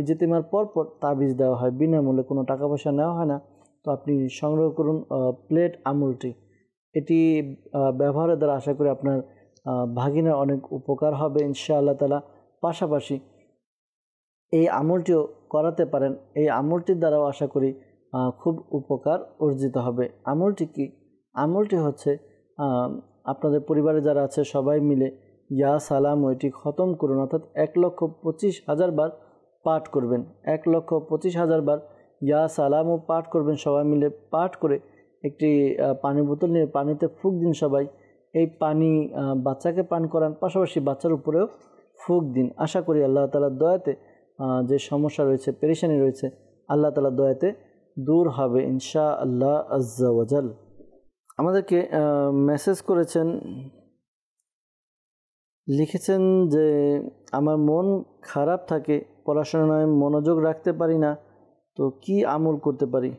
ইজতিমার পর তাবিজ দেওয়া হয়, বিনামূল্যে, কোনো টাকা পয়সা নেওয়া হয় না। তো আপনি সংগ্রহ করুন প্লেট আমলটি। এটি ব্যবহারের দ্বারা আশা করি আপনার ভাগিনার অনেক উপকার হবে ইনশাআল্লাহ তাআলা। পাশাপাশি এই আমলটিও করাতে পারেন, এই আমলটির দ্বারাও আশা করি খুব উপকার অর্জিত হবে। আমলটি কি? আমলটি হচ্ছে আপনাদের পরিবারে যারা আছে সবাই মিলে ইয়া সালাম এটি খতম করুন, অর্থাৎ 1,25,000 বার পাঠ করবেন। 1,25,000 বার ইয়া সালামও পাঠ করবেন সবাই মিলে। পাঠ করে একটি পানির বোতল নিয়ে পানিতে ফুঁক দিন সবাই। এই পানি বাচ্চাকে পান করান, পাশাপাশি বাচ্চার উপরেও ফুঁক দিন। আশা করি আল্লাহ তাআলার দয়াতে যে সমস্যা রয়েছে, পেরেশানি রয়েছে, আল্লাহ তাআলার দয়াতে দূর হবে ইনশাআল্লাহ আজ্জা ওয়াজাল। আমাদেরকে মেসেজ করেছেন, লিখেছেন যে আমার মন খারাপ থাকে, পড়াশোনায় মনোযোগ রাখতে পারি না, তো কি আমল করতে পারি?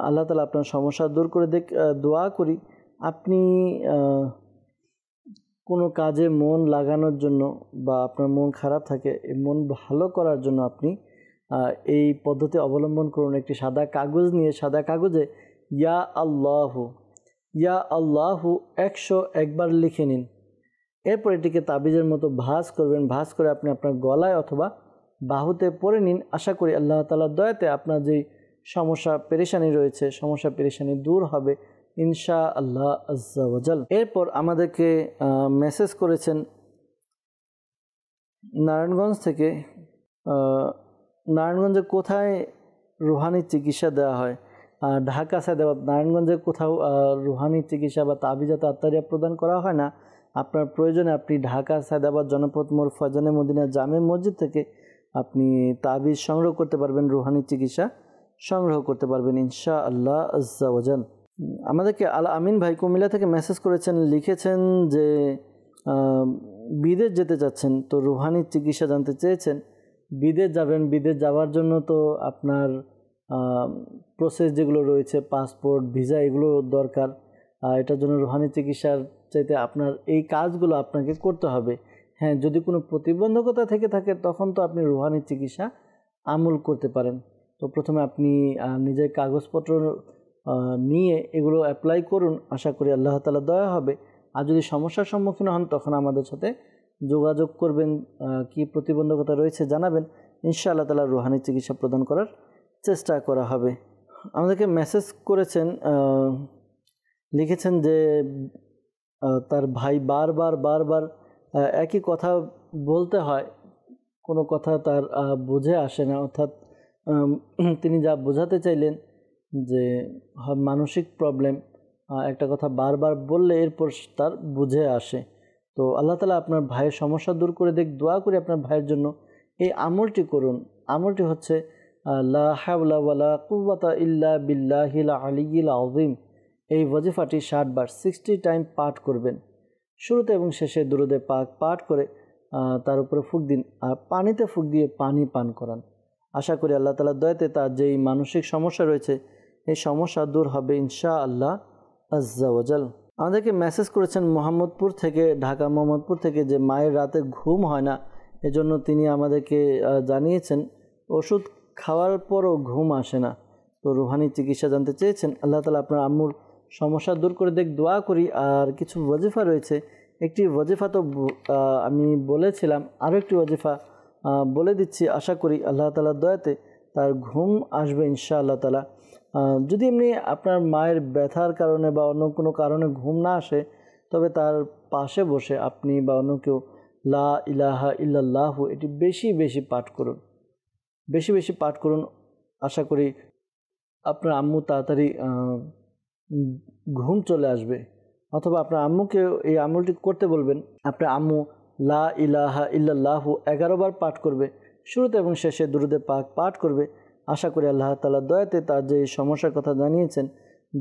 আল্লাহ তাআলা আপনার সমস্যা দূর করে দেখ, দোয়া করি। আপনি কোনো কাজে মন লাগানোর জন্য বা আপনার মন খারাপ থাকে, এই মন ভালো করার জন্য আপনি এই পদ্ধতি অবলম্বন করুন। একটি সাদা কাগজ নিয়ে সাদা কাগজে ইয়া আল্লাহু 101 বার লিখে নিন। এরপর এটিকে তাবিজের মতো ভাঁজ করবেন। ভাঁজ করে আপনি আপনার গলায় অথবা বাহুতে পরে নিন। আশা করি আল্লাহ তাআলার দয়াতে আপনার যেই সমস্যা পেরেশানি রয়েছে, সমস্যা পেরেশানি দূর হবে ইনশাআল্লাহ আজ্জা ওয়াজাল। এরপর আমাদেরকে মেসেজ করেছেন নারায়ণগঞ্জ থেকে, নারায়ণগঞ্জে কোথায় রুহানি চিকিৎসা দেওয়া হয়? ঢাকা সায়দাবাদ নারায়ণগঞ্জে কোথাও রুহানি চিকিৎসা বা তাবিজাত আত্মারিয়া প্রদান করা হয় না। আপনার প্রয়োজনে আপনি ঢাকা সায়দাবাদ জনপথ মোড় ফয়জানে মদিনা জামে মসজিদ থেকে আপনি তাবিজ সংগ্রহ করতে পারবেন, রুহানি চিকিৎসা সংগ্রহ করতে পারবেন ইনশাআল্লাহ আজ্জা ওয়াজাল। আমাদেরকে আল আমিন ভাই কুমিল্লা থেকে মেসেজ করেছেন, লিখেছেন যে বিদেশ যেতে চাচ্ছেন, তো রুহানির চিকিৎসা জানতে চেয়েছেন। বিদেশ যাবেন, বিদেশ যাওয়ার জন্য তো আপনার প্রসেস যেগুলো রয়েছে, পাসপোর্ট, ভিসা, এগুলো দরকার। এটার জন্য রুহানি চিকিৎসার চাইতে আপনার এই কাজগুলো আপনাকে করতে হবে। হ্যাঁ, যদি কোনো প্রতিবন্ধকতা থেকে থাকে তখন তো আপনি রুহানি চিকিৎসা আমল করতে পারেন। তো প্রথমে আপনি নিজের কাগজপত্র নিয়ে এগুলো অ্যাপ্লাই করুন, আশা করি আল্লাহ তাআলা দয়া হবে। আর যদি সমস্যার সম্মুখীন হন তখন আমাদের সাথে যোগাযোগ করবেন, কি প্রতিবন্ধকতা রয়েছে জানাবেন, ইনশাআল্লাহ তাআলা রুহানি চিকিৎসা প্রদান করার চেষ্টা করা হবে। আমাদেরকে মেসেজ করেছেন, লিখেছেন যে তার ভাই বারবার একই কথা বলতে হয়, কোনো কথা তার বুঝে আসে না, অর্থাৎ তিনি যা বোঝাতে চাইলেন যে মানসিক প্রবলেম, একটা কথা বারবার বললে এরপর তার বুঝে আসে। তো আল্লাহ তাআলা আপনার ভাইয়ের সমস্যা দূর করে দেখ, দোয়া করে আপনার ভাইয়ের জন্য এই আমলটি করুন। আমলটি হচ্ছে লা হাওলা ওয়ালা কুওয়াতা ইল্লা বিল্লাহিল আলিয়্যিল আযীম। এই ওয়াজিফাটি 60 বার 60 টাইম পাঠ করবেন। শুরুতে এবং শেষে দুরুদে পাক পাঠ করে তার উপরে ফুঁক দিন, আর পানিতে ফুঁক দিয়ে পানি পান করান। আশা করি আল্লাহ তাআলার দয়াতে তার যেই মানসিক সমস্যা রয়েছে এই সমস্যা দূর হবে ইনশাআল্লাহ আজ্জা ওয়াজাল। আমাদেরকে মেসেজ করেছেন মোহাম্মদপুর থেকে, ঢাকা মোহাম্মদপুর থেকে, যে মায়ের রাতে ঘুম হয় না, এজন্য তিনি আমাদেরকে জানিয়েছেন ওষুধ খাওয়ার পরও ঘুম আসে না। তো রুহানি চিকিৎসা জানতে চেয়েছেন। আল্লাহ তাআলা আপনার আম্মুর সমস্যা দূর করে দেখ, দোয়া করি। আর কিছু ওয়াজিফা রয়েছে, একটি ওয়াজিফা তো আমি বলেছিলাম, আরও একটি ওয়াজিফা বলে দিচ্ছি। আশা করি আল্লাহ তাআলার দয়াতে তার ঘুম আসবে ইনশাআল্লাহ তাআলা। যদি এমনি আপনার মায়ের ব্যথার কারণে বা অন্য কোনো কারণে ঘুম না আসে, তবে তার পাশে বসে আপনি বা অন্য কেউ লা ইলাহা ইল্লাল্লাহু এটি বেশি বেশি পাঠ করুন, বেশি বেশি পাঠ করুন। আশা করি আপনার আম্মু তাড়াতাড়ি ঘুম চলে আসবে। অথবা আপনার আম্মুকে এই আমলটি করতে বলবেন, আপনার আম্মু লা ইলাহা ইল্লাল্লাহু 11 বার পাঠ করবে, শুরুতে এবং শেষে দুরুদে পাক পাঠ করবে। আশা করি আল্লাহ তাআলার দয়াতে তার যে সমস্যার কথা জানিয়েছেন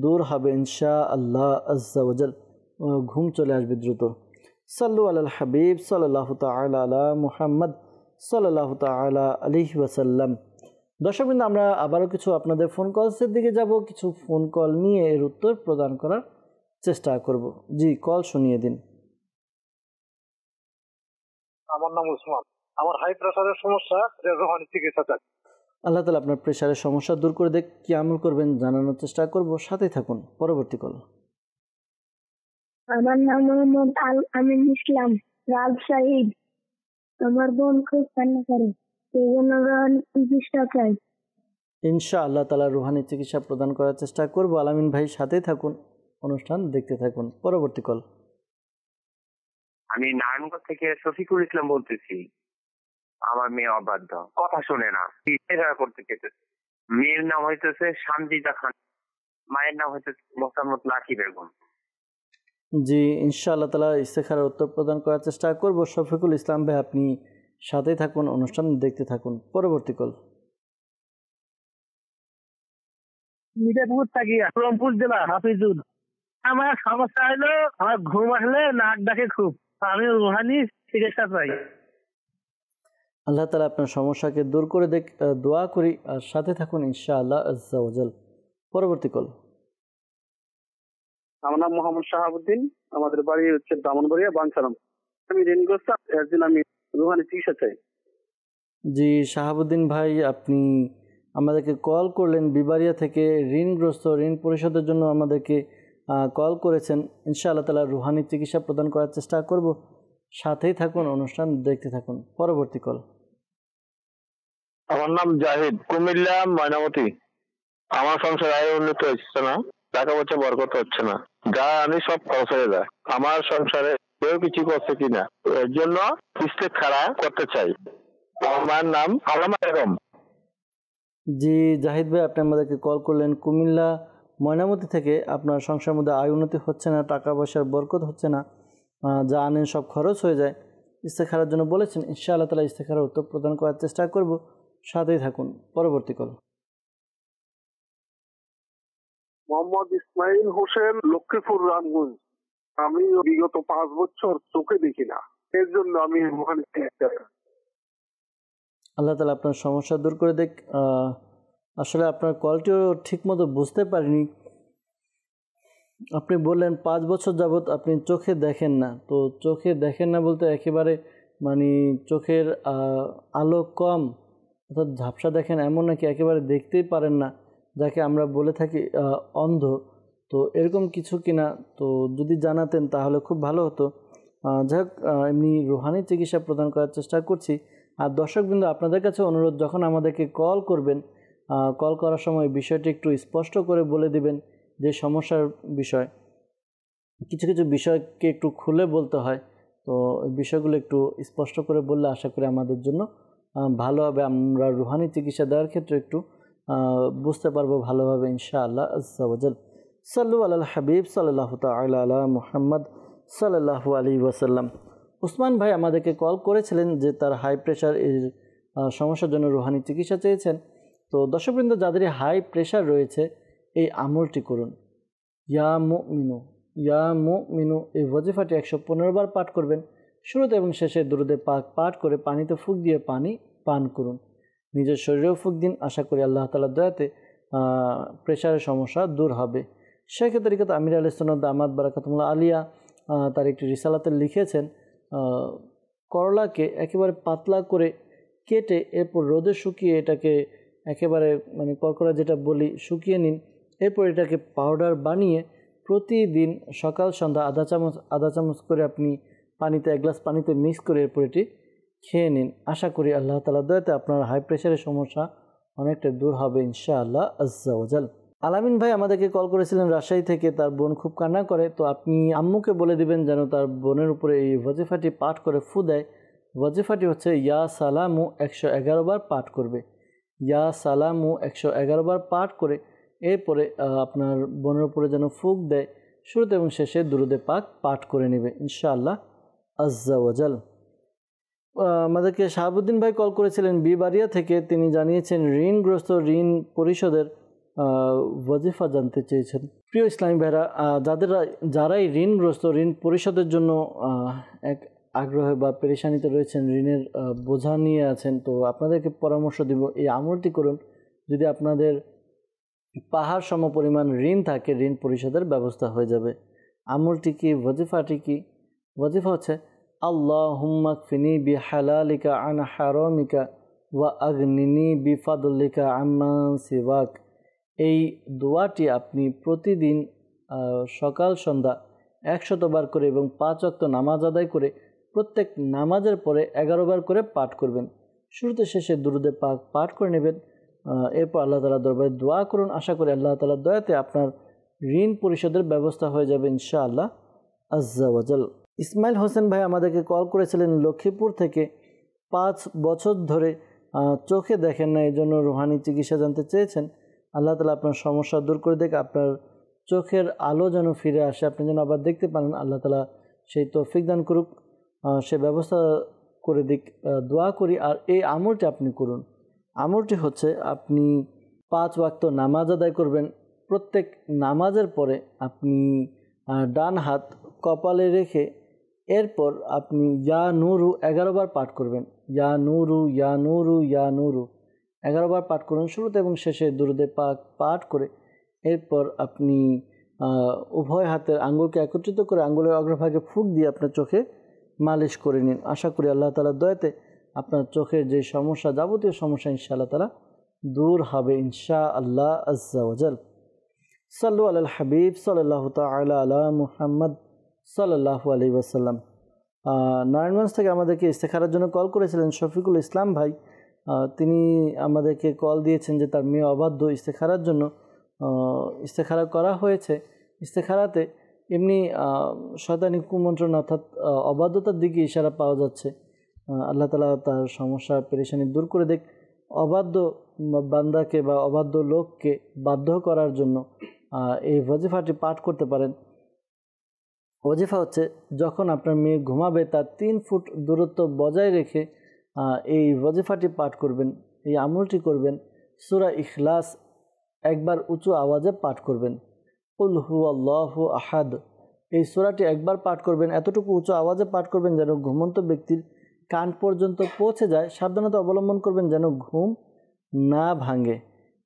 দূর হবে ইনশাআল্লাহ আজ্জা ওয়াজাল, ঘুম চলে আসবে দ্রুত। সাল্লু আলাল হাবিব সাল্লাল্লাহু তাআলা আলা মুহাম্মদ সাল্লাল্লাহু তাআলা আলাইহি ওয়াসাল্লাম। দর্শকবৃন্দ, আমরা আবারও কিছু আপনাদের ফোন কলসের দিকে যাব, কিছু ফোন কল নিয়ে এর উত্তর প্রদান করার চেষ্টা করব। জি, কল শুনিয়ে দিন। আমার নাম উসমান, আমার হাই প্রেসারের সমস্যা, রোহানি চিকিৎসা চাই। আল্লাহ তাআলা আপনার প্রেশারের সমস্যা দূর করে দেখ, কি আমল করবেন জানানোর চেষ্টা করব, সাথেই থাকুন। পরবর্তী কল। আমার নাম মোহাম্মদ আল আমিন ইসলাম রাজশাহী। আমার বোন খুব কান্না করে, এই জন্য রোহানি চিকিৎসা চাই। ইনশাআল্লাহ তাআলা রুহানি চিকিৎসা প্রদান করার চেষ্টা করব। আলামিন ভাই সাথেই থাকুন, অনুষ্ঠান দেখতে থাকুন। পরবর্তী কল। আমি নারায়ণগঞ্জ থেকে শফিকুল ইসলাম বলতেছি। আমার মেয়ে অবাধ্য, কথা শোনে না, করতে চেয়েছে। মেয়ের নাম হইতেছে শান্তিতা খান, মায়ের নাম হইতেছে মোসাম্মদ লাকি বেগম। জি, ইনশাআল্লাহ তাআলা ইস্তেখারার উত্তর প্রদান করার চেষ্টা করব। শফিকুল ইসলাম ভাই আপনি সাথেই থাকুন, অনুষ্ঠান দেখতে থাকুন। পরবর্তী কল। মিঠাপুর থাকি, রংপুর জেলা, হাফিজুল। আমার সমস্যা হলো আমার ঘুম আসলে নাক ডাকে খুব, আমি রুহানি চিকিৎসা চাই। আল্লাহ তাআলা আপনার সমস্যাকে দূর করে দেখ, দোয়া করি। আর সাথে থাকুন ইনশাআল্লাহ আজ্জা ওয়াজাল। পরবর্তী কল। আমার নাম মোহাম্মদ শাহাবুদ্দিন, আমাদের বাড়ি হচ্ছে ব্রাহ্মণবাড়িয়া বাঞ্ছারাম। আমি ঋণগ্রস্ত, এর জন্য আমি রুহানি চিকিৎসা চাই। জি শাহাবুদ্দিন ভাই, আপনি আমাদেরকে কল করলেন বিবারিয়া থেকে, ঋণগ্রস্ত, ঋণ পরিশোধের জন্য আমাদেরকে কল করেছেন। ইনশাআল্লাহ তাআলা রুহানি চিকিৎসা প্রদান করার চেষ্টা করব, সাথেই থাকুন, অনুষ্ঠান দেখতে থাকুন। পরবর্তী কল। আমার নাম জাহিদ, কুমিল্লা ময়নামতি। আমার সংসার আয় উন্নতি হচ্ছে না, টাকা পয়সা বরকত হচ্ছে না, যা আমি সব খরচ হয়ে যায়। আমার সংসারে কেউ কিছু করছে কিনা, এর জন্য ইস্তেখারা করতে চাই। আমার নাম আলামা বেগম। জি জাহিদ ভাই, আপনি আমাদেরকে কল করলেন কুমিল্লা ময়নামতি থেকে। আপনার সংসারের মধ্যে আয় উন্নতি হচ্ছে না, টাকা পয়সার বরকত হচ্ছে না, যা আনেন সব খরচ হয়ে যায়। ইস্তেখারার জন্য বলেছেন, ইনশাআল্লাহ তাআলা ইস্তেখারার উত্তর প্রদান করার চেষ্টা করব, সাথেই থাকুন। পরবর্তী কল। মোহাম্মদ ইসমাইল হোসেন, লক্ষ্মীপুর, রামগঞ্জ। আমি বিগত 5 বছর চোখে দেখি না, এর জন্য আমি ওখানে আল্লাহ তালা আপনার সমস্যা দূর করে দেখ। আসলে আপনার কলটিও ঠিকমতো বুঝতে পারিনি। আপনি বললেন 5 বছর যাবৎ আপনি চোখে দেখেন না। তো চোখে দেখেন না বলতে একেবারে মানে চোখের আলো কম অর্থাৎ ঝাপসা দেখেন এমন নাকি একেবারে দেখতেই পারেন না, যাকে আমরা বলে থাকি অন্ধ? তো এরকম কিছু কিনা তো যদি জানাতেন তাহলে খুব ভালো হতো। যাই হোক, এমনি রুহানি চিকিৎসা প্রদান করার চেষ্টা করছি। আর দর্শকবৃন্দ, আপনাদের কাছে অনুরোধ, যখন আমাদেরকে কল করবেন, কল করার সময় বিষয়টি একটু স্পষ্ট করে বলে দিবেন যে সমস্যার বিষয়। কিছু কিছু বিষয়কে একটু খুলে বলতে হয়, তো এই বিষয়গুলো একটু স্পষ্ট করে বললে আশা করি আমাদের জন্য ভালো হবে। আমরা রুহানি চিকিৎসা দেওয়ার ক্ষেত্রে একটু বুঝতে পারবো ভালোভাবে ইনশাআল্লাহ আজ্জা ওয়াজাল। সাল্লু আলাল হাবিব সাল্লাল্লাহু তাআলা আলা মুহাম্মদ সাল্লাল্লাহু আলাইহি ওয়াসাল্লাম। উসমান ভাই আমাদেরকে কল করেছিলেন যে তার হাই প্রেশার এর সমস্যার জন্য রুহানি চিকিৎসা চেয়েছেন। তো দর্শকবৃন্দ, যাদের হাই প্রেশার রয়েছে এই আমলটি করুন। ইয়া মুমিনু ইয়া মুমিনু এই ওয়াজিফাটি 115 বার পাঠ করবেন। শুরুতে এবং শেষে দুরুদে পাক পাঠ করে পানিতে ফুঁক দিয়ে পানি পান করুন। নিজের শরীরেও ফুঁক দিন। আশা করি আল্লাহ তাআলার দয়াতে প্রেশারের সমস্যা দূর হবে। শেখ তরিকত আমির আহলে সুন্নাত দামাত বারাকাতুহুল্লাহ আলিয়া তার একটি রিসালাতে লিখেছেন, করলাকে একেবারে পাতলা করে কেটে এরপর রোদে শুকিয়ে এটাকে একেবারে মানে করকরা যেটা বলি শুকিয়ে নিন। এরপর এটাকে পাউডার বানিয়ে প্রতিদিন সকাল সন্ধ্যা আধা চামচ করে আপনি পানিতে 1 গ্লাস পানিতে মিক্স করে এরপর এটি খেয়ে নিন। আশা করি আল্লাহ তাআলার দয়াতে আপনার হাই প্রেশারের সমস্যা অনেকটা দূর হবে ইনশাআল্লাহ আজ্জা ওয়াজাল। আলামিন ভাই আমাদেরকে কল করেছিলেন রাজশাহী থেকে, তার বোন খুব কান্না করে। তো আপনি আম্মুকে বলে দিবেন যেন তার বোনের উপরে এই ওয়াজিফাটি পাঠ করে ফু দেয়। ওয়াজিফাটি হচ্ছে ইয়া সালামু 111 বার পাঠ করবে। ইয়া সালামু 111 বার পাঠ করে এরপরে আপনার বোনের উপরে যেন ফুঁক দেয়। শুরুতে এবং শেষে দুরুদে পাক পাঠ করে নেবে ইনশাআল্লাহ আজ্জা ওয়াজাল। আমাদেরকে শাহাবুদ্দিন ভাই কল করেছিলেন বিবাড়িয়া থেকে। তিনি জানিয়েছেন ঋণগ্রস্ত ঋণ পরিশোধের ওয়াজিফা জানতে চেয়েছেন। প্রিয় ইসলামী ভাইরা, যারাই ঋণগ্রস্ত ঋণ পরিশোধের জন্য এক আগ্রহে বা পেরেশানিতে রয়েছেন, ঋণের বোঝা নিয়ে আছেন, তো আপনাদেরকে পরামর্শ দিব এই আমলটি করুন। যদি আপনাদের পাহাড় সম পরিমাণ ঋণ থাকে, ঋণ পরিশোধের ব্যবস্থা হয়ে যাবে। আমলটি কি, ওয়াজিফাটি কি? ওয়াজিফা হচ্ছে আল্লাহুম্মা কফিনি বিহালালিকা আন হারামিকা ওয়া আগনিনি বিফাদলিকা আম্মান সিওয়াক। এই দোয়াটি আপনি প্রতিদিন সকাল সন্ধ্যা 100 বার করে এবং 5 ওয়াক্ত নামাজ আদায় করে প্রত্যেক নামাজের পরে 11 বার করে পাঠ করবেন। শুরুতে শেষে দুরুদে পাক পাঠ করে নেবেন। এরপর আল্লাহ তাআলার দরবারে দোয়া করুন। আশা করি আল্লাহ তাআলার দয়াতে আপনার ঋণ পরিশোধের ব্যবস্থা হয়ে যাবে ইনশাআল্লাহ আজ্জা ওয়াজাল। ইসমাইল হোসেন ভাই আমাদেরকে কল করেছিলেন লক্ষ্মীপুর থেকে। 5 বছর ধরে চোখে দেখেন না, এই জন্য রুহানি চিকিৎসা জানতে চেয়েছেন। আল্লাহ তাআলা আপনার সমস্যা দূর করে দেখ, আপনার চোখের আলো যেন ফিরে আসে, আপনি যেন আবার দেখতে পারেন। আল্লাহ তাআলা সেই তৌফিক দান করুক, সে ব্যবস্থা করে দিক, দোয়া করি। আর এই আমলটি আপনি করুন। আমলটি হচ্ছে আপনি 5 ওয়াক্ত নামাজ আদায় করবেন। প্রত্যেক নামাজের পরে আপনি ডান হাত কপালে রেখে এরপর আপনি ইয়া নূরু 11 বার পাঠ করবেন। ইয়া নূরু ইয়া নূরু ইয়া নূরু 11 বার পাঠ করুন। শুরুতে এবং শেষে দুরুদে পাক পাঠ করে এরপর আপনি উভয় হাতের আঙ্গুলকে একত্রিত করে আঙ্গুলের অগ্রভাগে ফুঁক দিয়ে আপনার চোখে মালিশ করে নিন। আশা করি আল্লাহ তাআলার দয়াতে আপনার চোখের যে সমস্যা, যাবতীয় সমস্যা ইনশাআল্লাহ তাআলা দূর হবে ইনশাআল্লাহ আজ্জা ওয়াজাল। সাল্লু আলাল হাবিব সাল্লাল্লাহু তাআলা আলা মুহাম্মদ সাল্লাল্লাহু আলাইহি ওয়াসাল্লাম। নারায়ণগঞ্জ থেকে আমাদেরকে ইস্তেখারার জন্য কল করেছিলেন শফিকুল ইসলাম ভাই। তিনি আমাদেরকে কল দিয়েছেন যে তার মেয়ে অবাধ্য, ইস্তেখারার জন্য ইস্তেখারা করা হয়েছে। ইস্তেখারাতে এমনি শয়তানি কুমন্ত্রণ অর্থাৎ অবাধ্যতার দিকে ইশারা পাওয়া যাচ্ছে। আল্লাহ তাআলা তার সমস্যা পেরেশানি দূর করে দেখ। অবাধ্য বান্দাকে বা অবাধ্য লোককে বাধ্য করার জন্য এই ওয়াজিফাটি পাঠ করতে পারেন। ওয়াজিফা হচ্ছে যখন আপনার মেয়ে ঘুমাবে তার 3 ফুট দূরত্ব বজায় রেখে এই ওয়াজিফাটি পাঠ করবেন, এই আমলটি করবেন। সূরা ইখলাস একবার উঁচু আওয়াজে পাঠ করবেন। কুল হুয়াল্লাহু আহাদ। এই সূরাটি একবার পাঠ করবেন, এতটুকু উঁচু আওয়াজে পাঠ করবেন যেন ঘুমন্ত ব্যক্তির কান পর্যন্ত পৌঁছে যায়। সাবধানতা অবলম্বন করবেন যেন ঘুম না ভাঙে।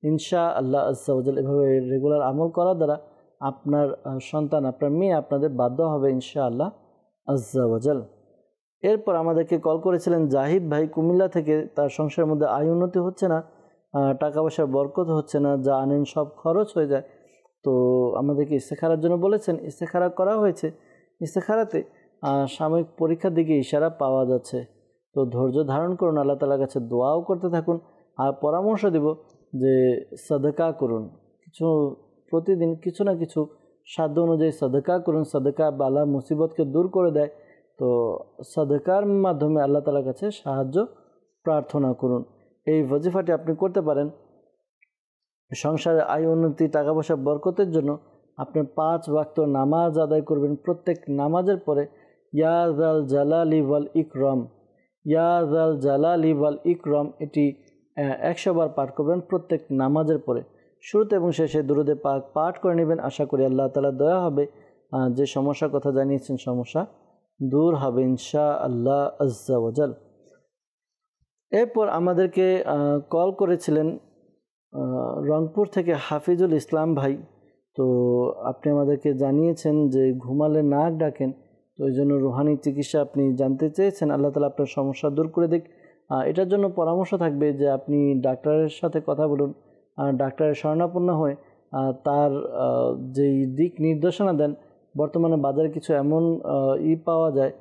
ইনশাআল্লাহ আজ্জা ওয়া জাল এভাবে রেগুলার আমল করার দ্বারা আপনার সন্তান, আপনার মেয়ে আপনাদের বাধ্য হবে ইনশাআল্লাহ আজ্জা ওয়া জাল। এরপর আমাদেরকে কল করেছিলেন জাহিদ ভাই কুমিল্লা থেকে। তার সংসারের মধ্যে আয় উন্নতি হচ্ছে না, টাকা পয়সার বরকত হচ্ছে না, যা আনেন সব খরচ হয়ে যায়। তো আমাদেরকে ইস্তেখারার জন্য বলেছেন, ইস্তেখারা করা হয়েছে। ইস্তেখারাতে সাময়িক পরীক্ষার দিকে ইশারা পাওয়া যাচ্ছে। তো ধৈর্য ধারণ করুন, আল্লাহ তাআলার কাছে দোয়াও করতে থাকুন। আর পরামর্শ দেব যে সাদকা করুন, প্রতিদিন কিছু না কিছু সাধ্য অনুযায়ী সাদকা করুন। সাদকা বালা মুসিবতকে দূর করে দেয়। তো সাদকার মাধ্যমে আল্লাহ তাআলার কাছে সাহায্য প্রার্থনা করুন। এই ওয়াজিফাটি আপনি করতে পারেন। সংসারে আয় উন্নতি, টাকা পয়সা বরকতের জন্য আপনি 5 ওয়াক্ত নামাজ আদায় করবেন। প্রত্যেক নামাজের পরে ইয়া যাল জালালি ওয়াল ইকরাম, ইয়া যাল জালালি ওয়াল ইকরাম এটি 100 বার পাঠ করবেন প্রত্যেক নামাজের পরে। শুরুতে এবং শেষে দুরূদে পাক পাঠ করে নেবেন। আশা করি আল্লাহ তাআলা দয়া হবে, যে সমস্যার কথা জানিয়েছেন সমস্যা দূর হবে ইনশাআল্লাহ আজ্জা ওয়া জাল। এরপর আমাদেরকে কল করেছিলেন রংপুর থেকে হাফিজুল ইসলাম ভাই। তো আপনি আমাদেরকে জানিয়েছেন যে ঘুমালে নাক ডাকেন, তো এই জন্য রুহানি চিকিৎসা আপনি জানতে চেয়েছেন। আল্লাহ তাআলা আপনার সমস্যা দূর করে দিক। এটার জন্য পরামর্শ থাকবে যে আপনি ডাক্তারের সাথে কথা বলুন, ডাক্তারের শরণাপন্ন হয়ে তার যেই দিক নির্দেশনা দেন। বর্তমানে বাজারে কিছু এমন পাওয়া যায়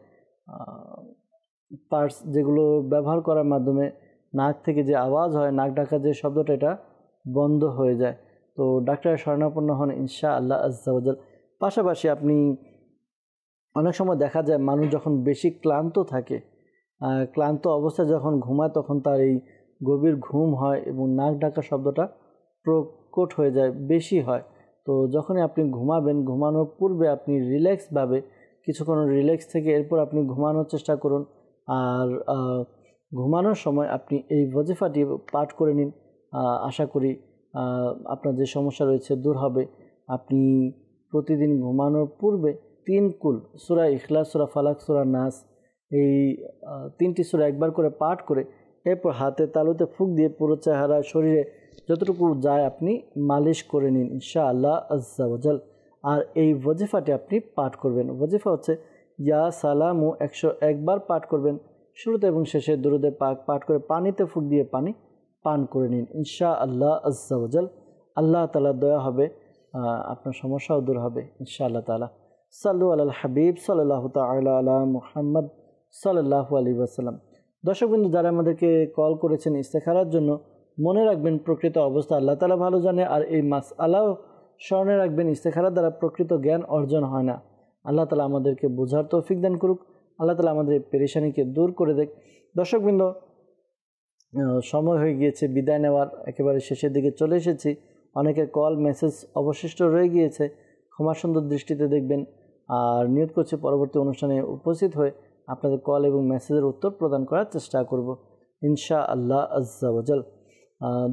পার্টস যেগুলো ব্যবহার করার মাধ্যমে নাক থেকে যে আওয়াজ হয়, নাক ডাকা যে শব্দটা, এটা বন্ধ হয়ে যায়। তো ডাক্তারের শরণাপন্ন হন ইনশাআল্লাহ আজ্জা ওয়া জাল। পাশাপাশি আপনি অনেক সময় দেখা যায় মানুষ যখন বেশি ক্লান্ত থাকে, ক্লান্ত অবস্থায় যখন ঘুমায় তখন তার এই গভীর ঘুম হয় এবং নাক ডাকা শব্দটা প্রকট হয়ে যায়, বেশি হয়। তো যখনই আপনি ঘুমাবেন, ঘুমানোর পূর্বে আপনি রিল্যাক্সভাবে কিছুক্ষণ রিল্যাক্স থেকে এরপর আপনি ঘুমানোর চেষ্টা করুন। আর ঘুমানোর সময় আপনি এই ওয়াজিফাটি পাঠ করে নিন। আশা করি আপনার যে সমস্যা রয়েছে দূর হবে। আপনি প্রতিদিন ঘুমানোর পূর্বে 3 কুল সূরা ইখলাস, সূরা ফালাক, সূরা নাস, এই 3টি সূরা একবার করে পাঠ করে এরপর হাতে তালুতে ফুঁক দিয়ে পুরো চেহারা, শরীরে যতটুকু যায় আপনি মালিশ করে নিন ইনশাআল্লাহ আজ্জা ওয়া জাল। আর এই ওয়াজিফাটি আপনি পাঠ করবেন। ওয়াজিফা হচ্ছে ইয়া সালামু 101 বার পাঠ করবেন। শুরুতে এবং শেষে দুরূদে পাক পাঠ করে পানিতে ফুঁক দিয়ে পানি পান করে নিন ইনশাআল্লাহ আজ্জা ওয়া জাল। আল্লাহ তাআলা দয়া হবে, আপনার সমস্যাও দূর হবে ইনশাআল্লাহ তাআলা। সাল্লু আলাল হাবিব সাল্লাল্লাহু তাআলা আলা মুহাম্মদ সাল্লাল্লাহু আলাইহি ওয়াসাল্লাম। দর্শকবৃন্দ, যারা আমাদেরকে কল করেছেন ইস্তেখারার জন্য, মনে রাখবেন প্রকৃত অবস্থা আল্লাহ তাআলা ভালো জানে। আর এই মাসআলাও স্মরণে রাখবেন, ইস্তেখারার দ্বারা প্রকৃত জ্ঞান অর্জন হয় না। আল্লাহ তাআলা আমাদেরকে বোঝার তৌফিক দান করুক। আল্লাহ তাআলা আমাদের পেরেশানিকে দূর করে দেখ। দর্শকবৃন্দ, সময় হয়ে গিয়েছে বিদায় নেওয়ার, একেবারে শেষের দিকে চলে এসেছি। অনেকের কল মেসেজ অবশিষ্ট রয়ে গিয়েছে, ক্ষমা সুন্দর দৃষ্টিতে দেখবেন। আর নিয়ত করছি পরবর্তী অনুষ্ঠানে উপস্থিত হয়ে আপনাদের কল এবং মেসেজের উত্তর প্রদান করার চেষ্টা করব ইনশাআল্লাহ আজ্জা ওয়া জাল।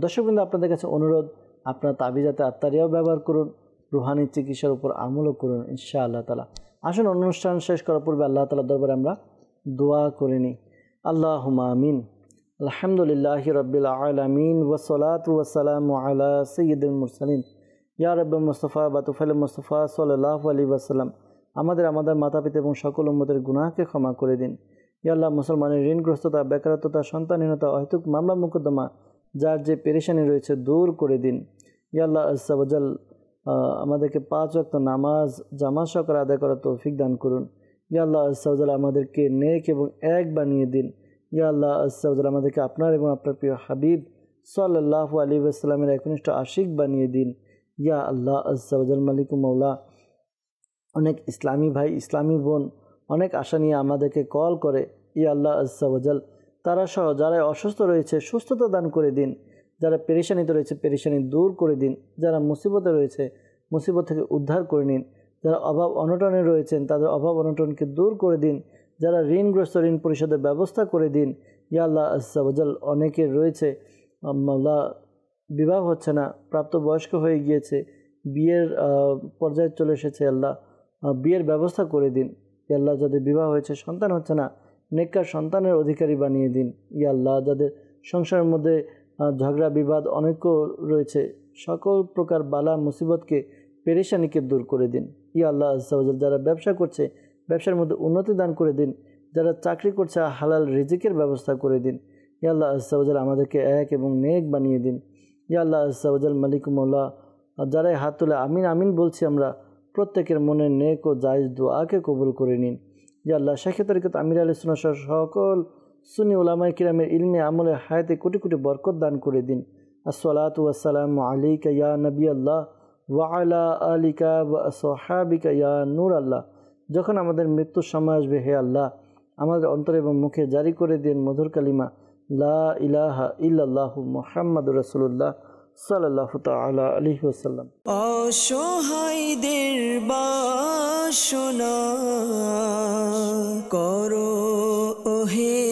দর্শকবৃন্দ, আপনাদের কাছে অনুরোধ, আপনার তাবিজাতে আত্মারিয়াও ব্যবহার করুন, রুহানি চিকিৎসার উপর আমলও করুন ইনশাআল্লাহ তাআলা। আসুন অনুষ্ঠান শেষ করার পূর্বে আল্লাহ তাআলার দরবারে আমরা দোয়া করে নিই। আল্লাহুম্মা আমিন। আলহামদুলিল্লাহি রাব্বিল আলামিন ওয়াসসালাতু ওয়াসসালামু আলা সাইয়্যিদিল মুরসালিন ইয়া রাব্বি মুস্তাফা বাতুফাল মুস্তাফা সাল্লাল্লাহু আলাইহি ওয়াসাল্লাম। আমাদের মাতা পিতা এবং সকল উম্মতের গুনাহকে ক্ষমা করে দিন। ইয়া আল্লাহ, মুসলমানের ঋণগ্রস্ততা, বেকারত্বতা, সন্তানহীনতা, অহেতুক মামলা মোকদ্দমা, যার যে পেরেশানি রয়েছে দূর করে দিন। ইয়া আল্লাহ আজ্জা ওয়া জাল, আমাদেরকে 5 ওয়াক্ত নামাজ জামাত সহকারে আদায় করার তৌফিক দান করুন। ইয়া আল্লাহ আজ্জা ওয়া জাল, আমাদেরকে নেক এবং এক বানিয়ে দিন। ইয়া আল্লাহ আজ্জা ওয়া জাল, আমাদেরকে আপনার এবং আপনার প্রিয় হাবিব সাল্লাল্লাহু আলাইহি ওয়াসাল্লামের একনিষ্ঠ আশিক বানিয়ে দিন। ইয়া আল্লাহ আজ্জা ওয়া জাল, মালিক মাওলা, অনেক ইসলামী ভাই, ইসলামী বোন অনেক আশা নিয়ে আমাদেরকে কল করে। ইয়া আল্লাহ আজ্জা ওয়া জাল, তারা সহ যারা অসুস্থ রয়েছে সুস্থতা দান করে দিন, যারা পেরেশানিতে রয়েছে পেরেশানি দূর করে দিন, যারা মুসিবতে রয়েছে মুসিবত থেকে উদ্ধার করে নিন, যারা অভাব অনটনে রয়েছেন তাদের অভাব অনটনকে দূর করে দিন, যারা ঋণগ্রস্ত ঋণ পরিশোধের ব্যবস্থা করে দিন। ইয়া আল্লাহ আজ্জা ওয়া জাল, অনেকের রয়েছে মাওলা বিবাহ হচ্ছে না, প্রাপ্তবয়স্ক হয়ে গিয়েছে, বিয়ের পর্যায়ে চলে এসেছে আল্লাহ, বিয়ের ব্যবস্থা করে দিন। ইয়া আল্লাহ, যাদের বিবাহ হয়েছে সন্তান হচ্ছে না, নেককার সন্তানের অধিকারী বানিয়ে দিন। ইয়া আল্লাহ, যাদের সংসারের মধ্যে ঝগড়া বিবাদ অনেক রয়েছে, সকল প্রকার বালা মুসিবতকে পেরেশানিকে দূর করে দিন। ইয়া আল্লাহ আজ্জা ওয়া জাল, যারা ব্যবসা করছে ব্যবসার মধ্যে উন্নতি দান করে দিন, যারা চাকরি করছে হালাল রিজিকের ব্যবস্থা করে দিন। ইয়া আল্লাহ আজ্জা ওয়া জাল, আমাদেরকে এক এবং নেক বানিয়ে দিন। ইয়া আল্লাহ আজ্জা ওয়া জাল, মালিক মৌলা, যারাই হাত তুলে আমিন আমিন বলছি আমরা, প্রত্যেকের মনে নেক ও জায়েজ দোয়াকে কবুল করে নিন। ইয়া আল্লাহ, শাইখে তরিকত আমির আহলে সুন্নাহ সহ সকল সুন্নি উলামায়ে কিরামের ইলমে আমলে হায়াতে কোটি কোটি বরকত দান করে দিন। আসসালাতু ওয়াসসালামু আলাইকা ইয়া নবী আল্লাহ ওয়া আলা আলিকা ওয়া আসহাবিকা ইয়া নূর আল্লাহ। যখন আমাদের মৃত্যুর সময় আসবে, হে আল্লাহ, আমাদের অন্তরে এবং মুখে জারি করে দিন মধুর কালিমা লা ইলাহা ইল্লাল্লাহু মুহাম্মাদুর রাসূলুল্লাহ সাল্লাল্লাহু তাআলা আলাইহি ওয়াসাল্লাম। অসহায়দের বাসনা করো ওহে